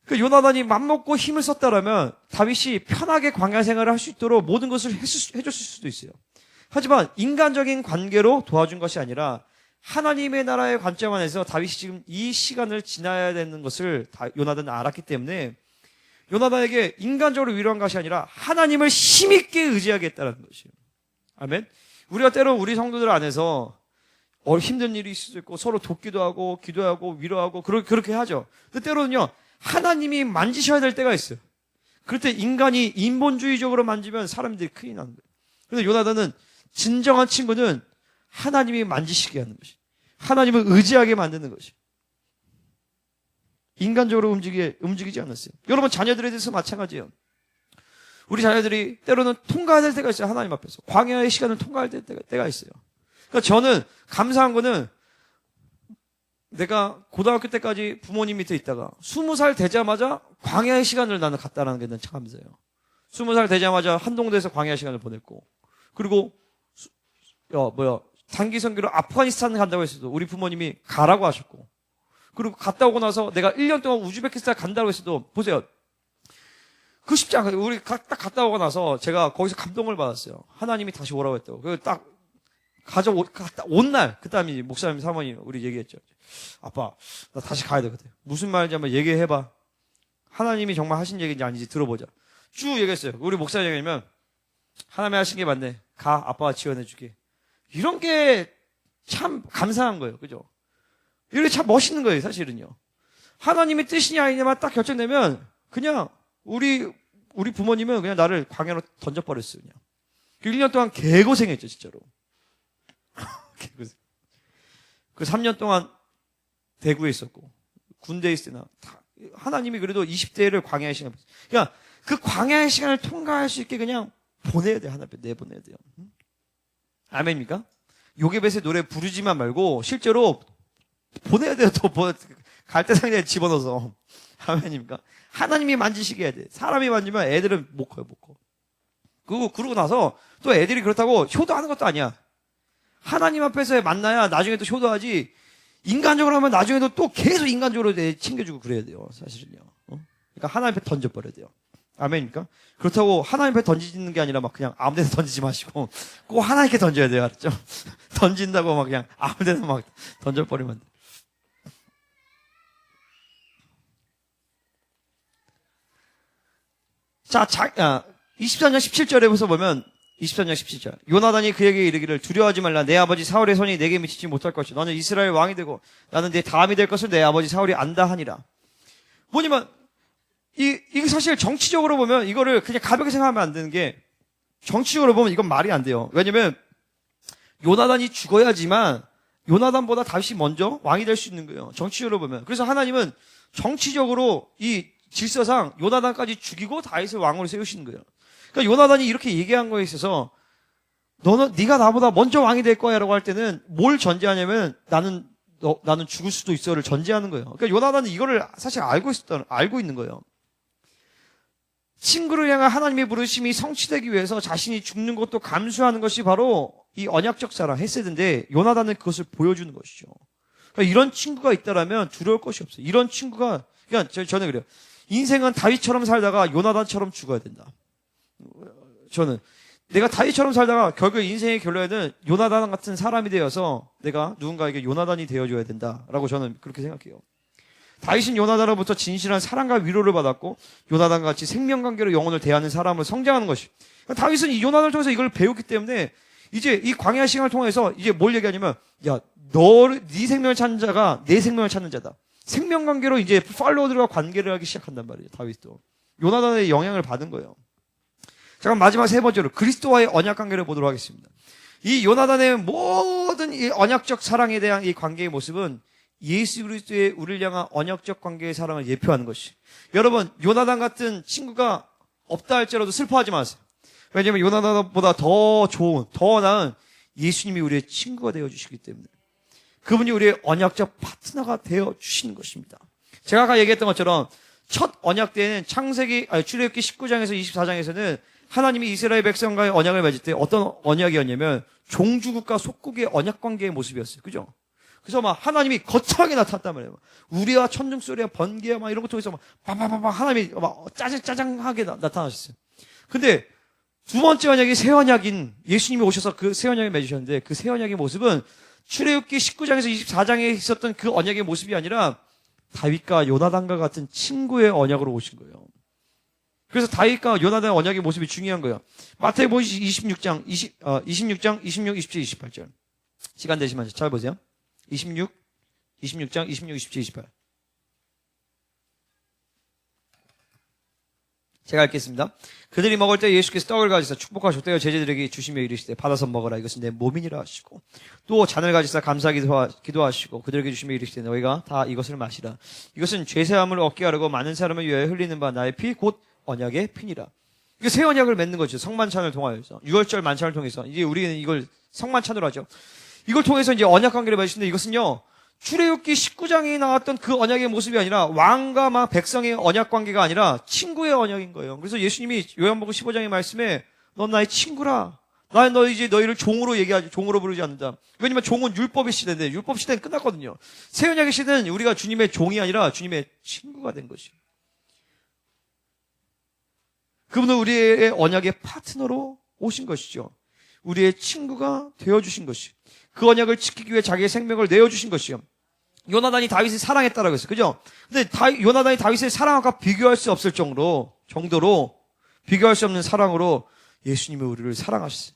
그 요나단이 맘먹고 힘을 썼다라면 다윗이 편하게 광야 생활을 할 수 있도록 모든 것을 해줬을 수도 있어요. 하지만 인간적인 관계로 도와준 것이 아니라 하나님의 나라의 관점 안에서 다윗이 지금 이 시간을 지나야 되는 것을 요나단은 알았기 때문에 요나단에게 인간적으로 위로한 것이 아니라 하나님을 힘있게 의지하겠다는 것이에요. 아멘. 우리가 때로 우리 성도들 안에서 힘든 일이 있을 수 있고 서로 돕기도 하고 기도하고 위로하고 그렇게 하죠. 근데 때로는요 하나님이 만지셔야 될 때가 있어요. 그럴 때 인간이 인본주의적으로 만지면 사람들이 큰일 나는 거예요. 그래서 요나단은 진정한 친구는 하나님이 만지시게 하는 것이, 하나님을 의지하게 만드는 것이. 인간적으로 움직이지 않았어요. 여러분 자녀들에 대해서 마찬가지예요. 우리 자녀들이 때로는 통과해야 될 때가 있어요. 하나님 앞에서 광야의 시간을 통과할 때가 있어요. 그러니까 저는 감사한 거는 내가 고등학교 때까지 부모님 밑에 있다가 20살 되자마자 광야의 시간을 나는 갔다라는 게 난 참 감사해요. 20살 되자마자 한동대에서 광야의 시간을 보냈고, 그리고 단기 선교로 아프가니스탄 간다고 했어도 우리 부모님이 가라고 하셨고, 그리고 갔다 오고 나서 내가 1년 동안 우즈베키스탄 간다고 했어도 보세요. 그 쉽지 않거든요. 우리 딱 갔다 오고 나서 제가 거기서 감동을 받았어요. 하나님이 다시 오라고 했다고. 그래서 딱 갔다 온 날, 그 다음에 목사님, 사모님, 우리 얘기했죠. 아빠, 나 다시 가야 되거든. 무슨 말인지 한번 얘기해봐. 하나님이 정말 하신 얘기인지 아닌지 들어보자. 쭉 얘기했어요. 우리 목사님 얘기하면, 하나님이 하신 게 맞네. 가, 아빠가 지원해줄게. 이런 게 참 감사한 거예요. 그죠? 이게 참 멋있는 거예요, 사실은요. 하나님의 뜻이냐 아니냐만 딱 결정되면 그냥 우리 부모님은 그냥 나를 광야로 던져버렸어요. 그냥. 1년 동안 개고생했죠, 진짜로. 개고생. 그 3년 동안 대구에 있었고 군대에 있을 때나 하나님이 그래도 20대를 광야의 시간, 그러니까 그 광야의 시간을 통과할 수 있게 그냥 보내야 돼요. 하나님 내보내야 돼요. 아멘입니까? 요게벳의 노래 부르지만 말고 실제로 보내야 돼요. 또 갈대상자에 집어넣어서. 아멘입니까? 하나님이 만지시게 해야 돼. 사람이 만지면 애들은 못 커요, 못 커. 그러고 나서 또 애들이 그렇다고 효도하는 것도 아니야. 하나님 앞에서 만나야 나중에 또 효도하지. 인간적으로 하면 나중에도 또 계속 인간적으로 챙겨주고 그래야 돼요. 사실은요. 그러니까 하나님 앞에 던져버려야 돼요. 아멘입니까? 그렇다고 하나님 앞에 던지는 게 아니라 막 그냥 아무 데나 던지지 마시고 꼭 하나님께 던져야 돼요. 알았죠? 던진다고 막 그냥 아무 데나 막 던져버리면 안 돼요. 자, 24장 17절에 보면 24장 17절. 요나단이 그에게 이르기를 두려워하지 말라. 내 아버지 사울의 손이 내게 미치지 못할 것이다. 너는 이스라엘 왕이 되고 나는 내 다음이 될 것을 내 아버지 사울이 안다 하니라. 뭐냐면 이게 사실 정치적으로 보면 이거를 그냥 가볍게 생각하면 안 되는 게 정치적으로 보면 이건 말이 안 돼요. 왜냐면 요나단이 죽어야지만 요나단보다 다윗이 먼저 왕이 될 수 있는 거예요. 정치적으로 보면. 그래서 하나님은 정치적으로 이 질서상 요나단까지 죽이고 다윗을 왕으로 세우시는 거예요. 그러니까 요나단이 이렇게 얘기한 거에 있어서 네가 나보다 먼저 왕이 될 거야라고 할 때는 뭘 전제하냐면 나는 죽을 수도 있어를 전제하는 거예요. 그러니까 요나단은 이거를 사실 알고 있는 거예요. 친구를 향한 하나님의 부르심이 성취되기 위해서 자신이 죽는 것도 감수하는 것이 바로 이 언약적 사랑 헤세드인데 요나단은 그것을 보여주는 것이죠. 그러니까 이런 친구가 있다라면 두려울 것이 없어요. 이런 친구가 그러니까 저는 그래요. 인생은 다윗처럼 살다가 요나단처럼 죽어야 된다. 저는 내가 다윗처럼 살다가 결국 인생의 결론에는 요나단 같은 사람이 되어서 내가 누군가에게 요나단이 되어줘야 된다라고 저는 그렇게 생각해요. 다윗은 요나단으로부터 진실한 사랑과 위로를 받았고 요나단같이 생명관계로 영혼을 대하는 사람을 성장하는 것이. 다윗은 이 요나단을 통해서 이걸 배웠기 때문에 이제 이 광야 시간을 통해서 이제 뭘 얘기하냐면 네 생명을 찾는 자가 내 생명을 찾는 자다. 생명관계로 이제 팔로워들과 관계를 하기 시작한단 말이에요. 다윗도. 요나단의 영향을 받은 거예요. 자, 그럼 마지막 세 번째로 그리스도와의 언약 관계를 보도록 하겠습니다. 이 요나단의 모든 이 언약적 사랑에 대한 이 관계의 모습은 예수 그리스도의 우리를 향한 언약적 관계의 사랑을 예표하는 것이. 여러분, 요나단 같은 친구가 없다 할지라도 슬퍼하지 마세요. 왜냐하면 요나단보다 더 좋은, 더 나은 예수님이 우리의 친구가 되어주시기 때문에. 그분이 우리의 언약적 파트너가 되어주시는 것입니다. 제가 아까 얘기했던 것처럼 첫 언약 때에는 출애굽기 19장에서 24장에서는 하나님이 이스라엘 백성과의 언약을 맺을 때 어떤 언약이었냐면 종주국과 속국의 언약 관계의 모습이었어요. 그죠? 그래서 막 하나님이 거창하게 나타났단 말이에요. 우리와 천둥소리와 번개와 막 이런 거 통해서 막 바바바바 하나님이 막 짜장하게 나타나셨어요. 근데 두 번째 언약이 새 언약인 예수님이 오셔서 그 새 언약을 맺으셨는데 그 새 언약의 모습은 출애굽기 19장에서 24장에 있었던 그 언약의 모습이 아니라 다윗과 요나단과 같은 친구의 언약으로 오신 거예요. 그래서 다윗과 요나단의 언약의 모습이 중요한 거예요. 마태복음 26장, 26장, 26, 27, 28절. 시간 되시면 잘 보세요. 26장, 26, 27, 28. 제가 읽겠습니다. 그들이 먹을 때 예수께서 떡을 가지사 축복하셨대요. 제자들에게 주시며 이르시되 받아서 먹으라. 이것은 내 몸이니라 하시고 또 잔을 가지사 기도하시고 그들에게 주시며 이르시되 너희가 다 이것을 마시라. 이것은 죄사함을 얻게 하려고 많은 사람을 위하여 흘리는 바 나의 피 곧 언약의 피니라. 이게 새 언약을 맺는 거죠. 성만찬을 통하여서 6월절 만찬을 통해서 이제 우리는 이걸 성만찬으로 하죠. 이걸 통해서 이제 언약 관계를 맺으시는데 이것은요. 출애굽기 19장에 나왔던 그 언약의 모습이 아니라 왕과 막 백성의 언약 관계가 아니라 친구의 언약인 거예요. 그래서 예수님이 요한복음 15장의 말씀에 넌 나의 친구라. 나는 너희를 종으로 얘기하지, 종으로 부르지 않는다. 왜냐면 종은 율법의 시대인데 율법 시대는 끝났거든요. 새 언약의 시대는 우리가 주님의 종이 아니라 주님의 친구가 된 것이에요. 그분은 우리의 언약의 파트너로 오신 것이죠. 우리의 친구가 되어주신 것이. 그 언약을 지키기 위해 자기의 생명을 내어주신 것이요. 요나단이 다윗을 사랑했다라고 했어요. 그죠? 근데 요나단이 다윗의 사랑과 비교할 수 없을 정도로 비교할 수 없는 사랑으로 예수님이 우리를 사랑하셨어요.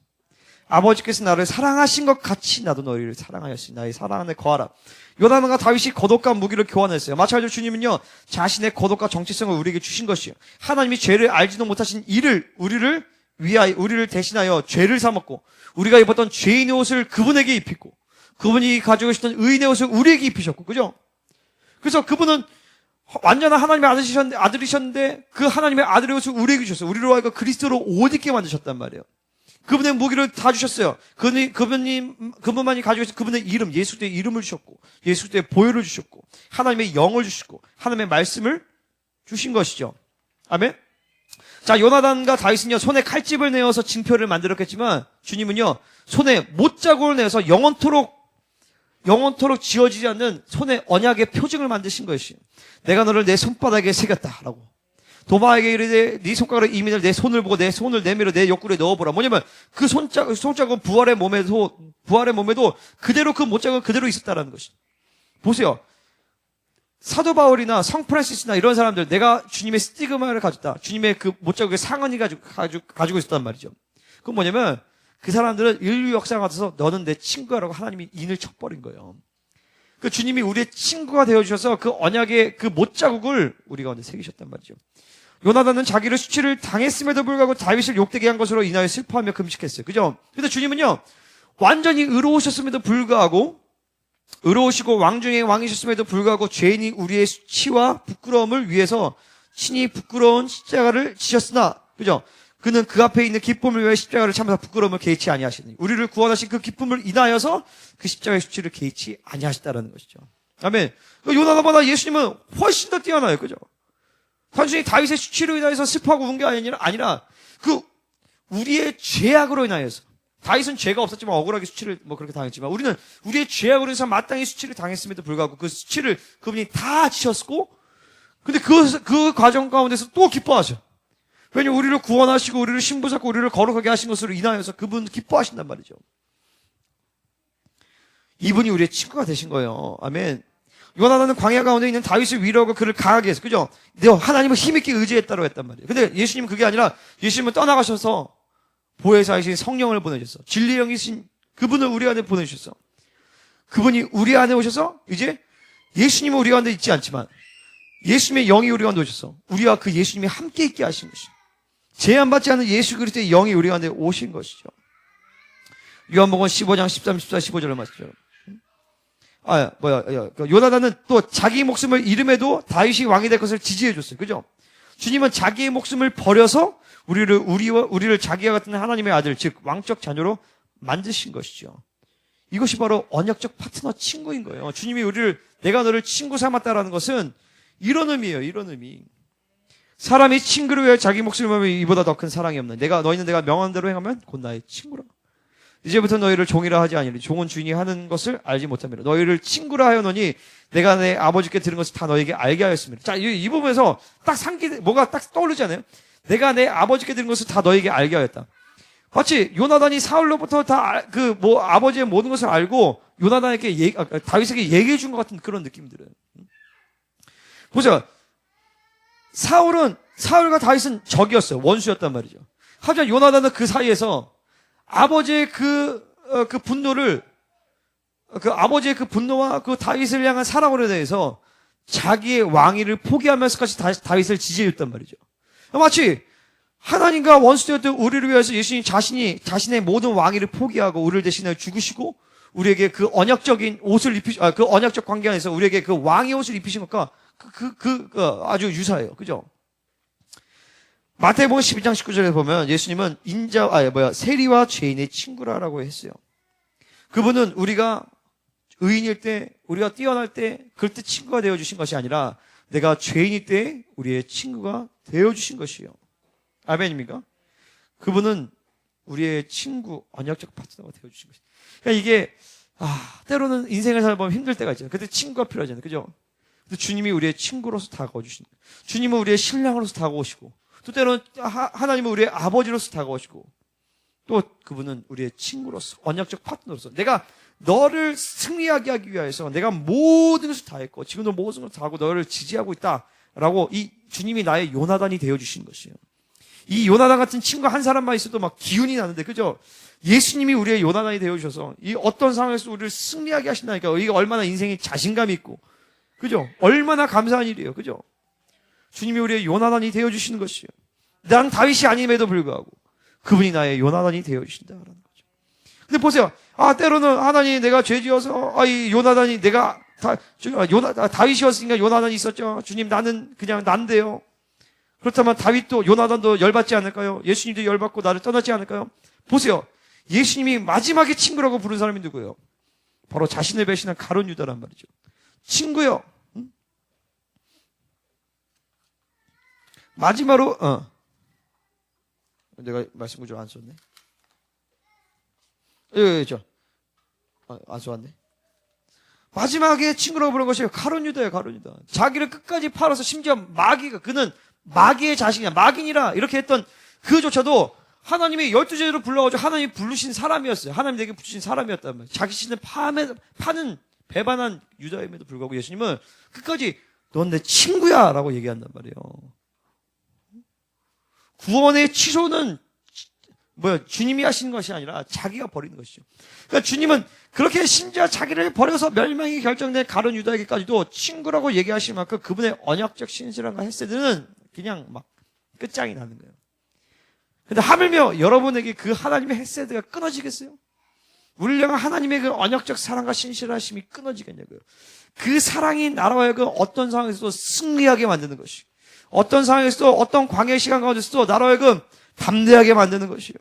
아버지께서 나를 사랑하신 것 같이 나도 너희를 사랑하였으니 나의 사랑 안에 거하라. 요나단과 다윗이 겉옷과 무기를 교환했어요. 마찬가지로 주님은요, 자신의 겉옷과 정체성을 우리에게 주신 것이요. 하나님이 죄를 알지도 못하신 이를 우리를 대신하여 죄를 사먹고 우리가 입었던 죄인의 옷을 그분에게 입히고 그분이 가지고 계셨던 의인의 옷을 우리에게 입히셨고, 그죠? 그래서 그분은 완전한 하나님의 아들이셨는데 그 하나님의 아들의 옷을 우리에게 주셨어요. 우리로 하여금 그리스도로 옷 입게 만드셨단 말이에요. 그분의 무기를 다 주셨어요. 그분만이 가지고 계신 그분의 이름, 예수 그리스도의 이름을 주셨고, 예수 그리스도의 보혈을 주셨고, 하나님의 영을 주셨고, 하나님의 말씀을 주신 것이죠. 아멘? 자, 요나단과 다윗은요, 손에 칼집을 내어서 징표를 만들었겠지만, 주님은요, 손에 못자국을 내어서 영원토록 지워지지 않는 손에 언약의 표징을 만드신 것이에요. 내가 너를 내 손바닥에 새겼다라고. 도마에게 이르되 네 손가락으로 이민을 내 손을 보고 내 손을 내밀어 내 옆구리에 넣어보라. 뭐냐면 그 손자국은 부활의 몸에도 그대로 그 못자국은 그대로 있었다라는 것이죠. 보세요. 사도 바울이나 성 프란시스나 이런 사람들, 내가 주님의 스티그마를 가졌다. 주님의 그 못자국의 상흔이 가지고 있었단 말이죠. 그건 뭐냐면 그 사람들은 인류 역사가 같아서 너는 내 친구야라고 하나님이 인을 쳐버린 거예요. 그 주님이 우리의 친구가 되어주셔서 그 언약의 그 못자국을 우리 가운데 새기셨단 말이죠. 요나단은 자기를 수치를 당했음에도 불구하고 다윗을 욕되게 한 것으로 인하여 슬퍼하며 금식했어요. 그죠? 근데 주님은요, 완전히 의로우셨음에도 불구하고, 의로우시고 왕중의 왕이셨음에도 불구하고 죄인이 우리의 수치와 부끄러움을 위해서 친히 부끄러운 십자가를 지셨으나, 그죠? 그는 그 앞에 있는 기쁨을 위해 십자가를 참으사 부끄러움을 개의치 아니하시니 우리를 구원하신 그 기쁨을 인하여서 그 십자가의 수치를 개의치 아니하시다라는 것이죠. 아멘. 요나단보다 예수님은 훨씬 더 뛰어나요. 그죠? 단순히 다윗의 수치로 인하여서 슬퍼하고 운 게 아니라 그 우리의 죄악으로 인하여서, 다윗은 죄가 없었지만 억울하게 수치를 그렇게 당했지만 우리는 우리의 죄악으로 인해서 마땅히 수치를 당했음에도 불구하고 그 수치를 그분이 다 지셨고, 근데 그 과정 가운데서 또 기뻐하셔. 왜냐면 우리를 구원하시고 우리를 신부 잡고 우리를 거룩하게 하신 것으로 인하여서 그분 기뻐하신단 말이죠. 이분이 우리의 친구가 되신 거예요. 아멘. 요나단은 광야 가운데 있는 다윗을 위로하고 그를 강하게 했어. 그죠? 너 하나님을 힘있게 의지했다고 했단 말이에요. 근데 예수님은 그게 아니라 예수님은 떠나가셔서 보혜사이신 성령을 보내주셨어. 진리의 영이신 그분을 우리 안에 보내주셨어. 그분이 우리 안에 오셔서 이제 예수님은 우리 가운데 있지 않지만 예수님의 영이 우리 가운데 오셔서 우리와 그 예수님이 함께 있게 하신 것이죠. 제한받지 않는 예수 그리스도의 영이 우리 가운데 오신 것이죠. 요한복음 15장 13, 14, 15절을 말씀드려요. 요나단은 또 자기 목숨을 잃음에도 다윗이 왕이 될 것을 지지해 줬어요. 그죠? 주님은 자기의 목숨을 버려서 우리를 자기와 같은 하나님의 아들, 즉 왕적 자녀로 만드신 것이죠. 이것이 바로 언약적 파트너 친구인 거예요. 주님이 내가 너를 친구 삼았다라는 것은 이런 의미예요. 이런 의미. 사람이 친구를 위해 자기 목숨을 버리면 이보다 더 큰 사랑이 없는. 너희는 내가 명한 대로 행하면 곧 나의 친구라. 이제부터 너희를 종이라 하지 아니하리. 종은 주인이 하는 것을 알지 못함이라. 너희를 친구라 하였노니 내가 내 아버지께 들은 것을 다 너희에게 알게 하였습니다. 자, 이 부분에서 뭐가 딱 떠오르지 않아요? 내가 내 아버지께 들은 것을 다 너희에게 알게 하였다. 마치 요나단이 사울로부터 아버지의 모든 것을 알고 요나단에게 다윗에게 얘기해 준 것 같은 그런 느낌들은. 보세요. 사울과 다윗은 적이었어요. 원수였단 말이죠. 하지만 요나단은 그 사이에서 아버지의 아버지의 그 분노와 그 다윗을 향한 사랑으로 대해서 자기의 왕위를 포기하면서까지 다윗을 지지해줬단 말이죠. 마치 하나님과 원수되었던 우리를 위해서 예수님 자신의 모든 왕위를 포기하고 우리를 대신해 죽으시고 우리에게 그 언약적인 옷을 그 언약적 관계 안에서 우리에게 그 왕의 옷을 입히신 것과 아주 유사해요. 그죠? 마태복음 12장 19절에 보면 예수님은 세리와 죄인의 친구라고 했어요. 그분은 우리가 의인일 때, 우리가 뛰어날 때, 그때 친구가 되어주신 것이 아니라 내가 죄인일 때 우리의 친구가 되어주신 것이요. 아멘입니까? 그분은 우리의 친구, 언약적 파트너가 되어주신 것이요. 그러니까 이게, 때로는 인생을 살아보면 힘들 때가 있잖아요. 그때 친구가 필요하잖아요. 그죠? 근데 주님이 우리의 친구로서 다가오시는 거예요. 주님은 우리의 신랑으로서 다가오시고, 또 때로는 하나님은 우리의 아버지로서 다가오시고, 또 그분은 우리의 친구로서, 언약적 파트너로서, 내가 너를 승리하게 하기 위해서 내가 모든 것을 다 했고, 지금도 모든 것을 다 하고 너를 지지하고 있다라고 이 주님이 나의 요나단이 되어주신 것이에요. 이 요나단 같은 친구 한 사람만 있어도 막 기운이 나는데, 그죠? 예수님이 우리의 요나단이 되어주셔서 이 어떤 상황에서 우리를 승리하게 하신다니까. 이게 얼마나 인생에 자신감이 있고, 그죠? 얼마나 감사한 일이에요, 그죠? 주님이 우리의 요나단이 되어주시는 것이에요. 난 다윗이 아님에도 불구하고 그분이 나의 요나단이 되어주신다라는 거죠. 근데 보세요. 때로는 하나님 내가 죄지어서 이 요나단이 내가 다윗이었으니까 요나단이 있었죠. 주님 나는 그냥 난데요. 그렇다면 다윗도 요나단도 열받지 않을까요? 예수님도 열받고 나를 떠나지 않을까요? 보세요. 예수님이 마지막에 친구라고 부른 사람이 누구예요? 바로 자신을 배신한 가룟 유다란 말이죠. 친구요. 응? 마지막으로 내가 말씀 구조 안 썼네. 안 써왔네. 마지막에 친구라고 부른 것이 가룟 유다예요, 가룟 유다. 자기를 끝까지 팔아서 심지어 그는 마귀의 자식이야. 마귀니라 이렇게 했던 그조차도 하나님이 12제자로 불러가지고 하나님이 부르신 사람이었어요. 하나님 내게 부르신 사람이었단 말이에요. 자기 신을 파는 배반한 유다임에도 불구하고 예수님은 끝까지 넌 내 친구야 라고 얘기한단 말이에요. 구원의 취소는 주님이 하시는 것이 아니라 자기가 버리는 것이죠. 그러니까 주님은 그렇게 심지어 자기를 버려서 멸망이 결정된 가룟 유다에게까지도 친구라고 얘기하실 만큼 그분의 언약적 신실함과 헤세드는 그냥 막 끝장이 나는 거예요. 근데 하물며 여러분에게 그 하나님의 헤세드가 끊어지겠어요? 우리를 향한 하나님의 그 언약적 사랑과 신실하심이 끊어지겠냐고요. 그 사랑이 나로 하여금 어떤 상황에서도 승리하게 만드는 것이, 어떤 상황에서도 어떤 광야의 시간 가운데서도 나로 하여금 담대하게 만드는 것이요.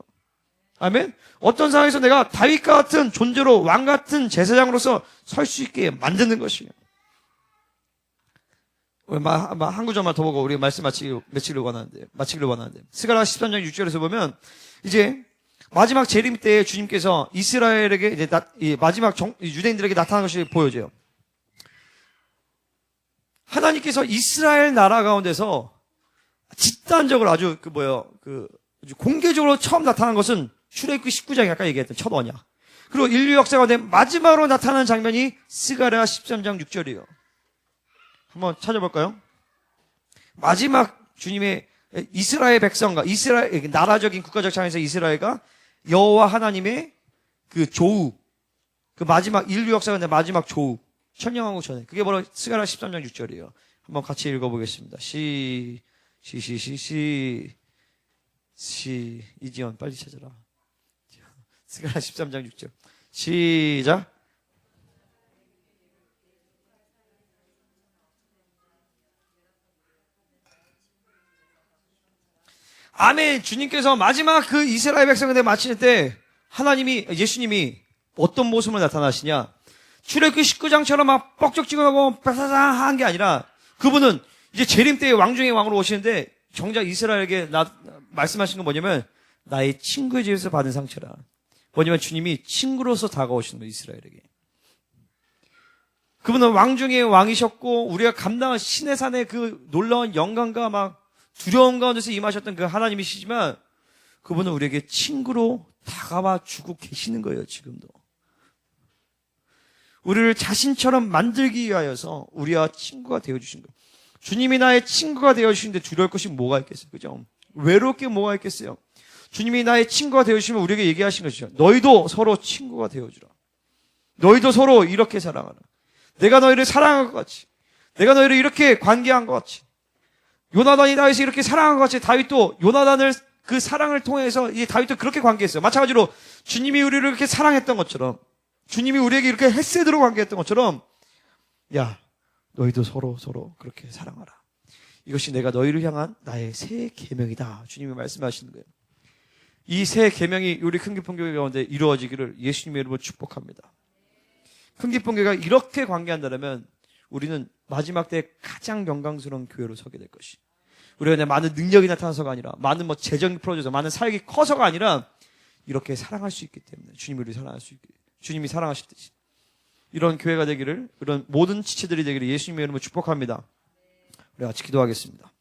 아멘. 어떤 상황에서 내가 다윗과 같은 존재로 왕 같은 제사장으로서 설 수 있게 만드는 것이요. 한 구절만 더 보고 우리 말씀 마치기를 원하는데. 스가랴 13장 6절에서 보면 이제 마지막 재림 때에 주님께서 이스라엘에게 이제 마지막 유대인들에게 나타난 것이 보여져요. 하나님께서 이스라엘 나라 가운데서 집단적으로 아주 아주 공개적으로 처음 나타난 것은 출애굽기 19장에 아까 얘기했던 첫 언약. 그리고 인류 역사 가운데 마지막으로 나타나는 장면이 스가랴 13장 6절이에요. 한번 찾아볼까요? 마지막 주님의 이스라엘 백성과 이스라엘 나라적인 국가적 차원에서 이스라엘과 여호와 하나님의 그 조우, 그 마지막 인류 역사 가운데 마지막 조우, 천년왕국 전에 그게 바로 스가랴 13장 6절이에요. 한번 같이 읽어보겠습니다. 이지연 빨리 찾아라. 스가랴 13장 6절 시작. 아멘. 주님께서 마지막 그 이스라엘 백성들에 마칠 때 예수님이 어떤 모습으로 나타나시냐? 출애굽기 19장처럼 막 뻑적지근하고 빠사사한 게 아니라 그분은 이제 재림 때의 왕 중의 왕으로 오시는데 정작 이스라엘에게 말씀하신 건 뭐냐면 나의 친구의 집에서 받은 상처라. 뭐냐면 주님이 친구로서 다가오시는 거예요, 이스라엘에게. 그분은 왕 중의 왕이셨고 우리가 감당한 신의 산의 그 놀라운 영광과 막 두려움 가운데서 임하셨던 그 하나님이시지만 그분은 우리에게 친구로 다가와 주고 계시는 거예요, 지금도. 우리를 자신처럼 만들기 위하여서 우리와 친구가 되어주신 거예요. 주님이 나의 친구가 되어주시는데 두려울 것이 뭐가 있겠어요, 그죠? 외롭게 뭐가 있겠어요? 주님이 나의 친구가 되어주시면 우리에게 얘기하신 것이죠. 너희도 서로 친구가 되어주라. 너희도 서로 이렇게 사랑하라. 내가 너희를 사랑한 것 같이, 내가 너희를 이렇게 관계한 것 같이, 요나단이 다윗을 이렇게 사랑한 것 같이 다윗도 요나단을 그 사랑을 통해서 이 다윗도 그렇게 관계했어요. 마찬가지로 주님이 우리를 이렇게 사랑했던 것처럼, 주님이 우리에게 이렇게 헤세드로 관계했던 것처럼, 야, 너희도 서로 그렇게 사랑하라. 이것이 내가 너희를 향한 나의 새 계명이다. 주님이 말씀하시는 거예요. 이 새 계명이 우리 큰기쁨교회 가운데 이루어지기를 예수님의 이름으로 축복합니다. 큰기쁨교회가 이렇게 관계한다면 우리는 마지막 때 가장 영광스러운 교회로 서게 될 것이. 우리가 많은 능력이 나타나서가 아니라, 많은 재정이 풀어져서, 많은 사역이 커서가 아니라 이렇게 사랑할 수 있기 때문에 주님이 우리를 사랑할 수 있게, 주님이 사랑하시듯이 이런 교회가 되기를, 이런 모든 지체들이 되기를 예수님의 이름으로 축복합니다. 우리 같이 기도하겠습니다.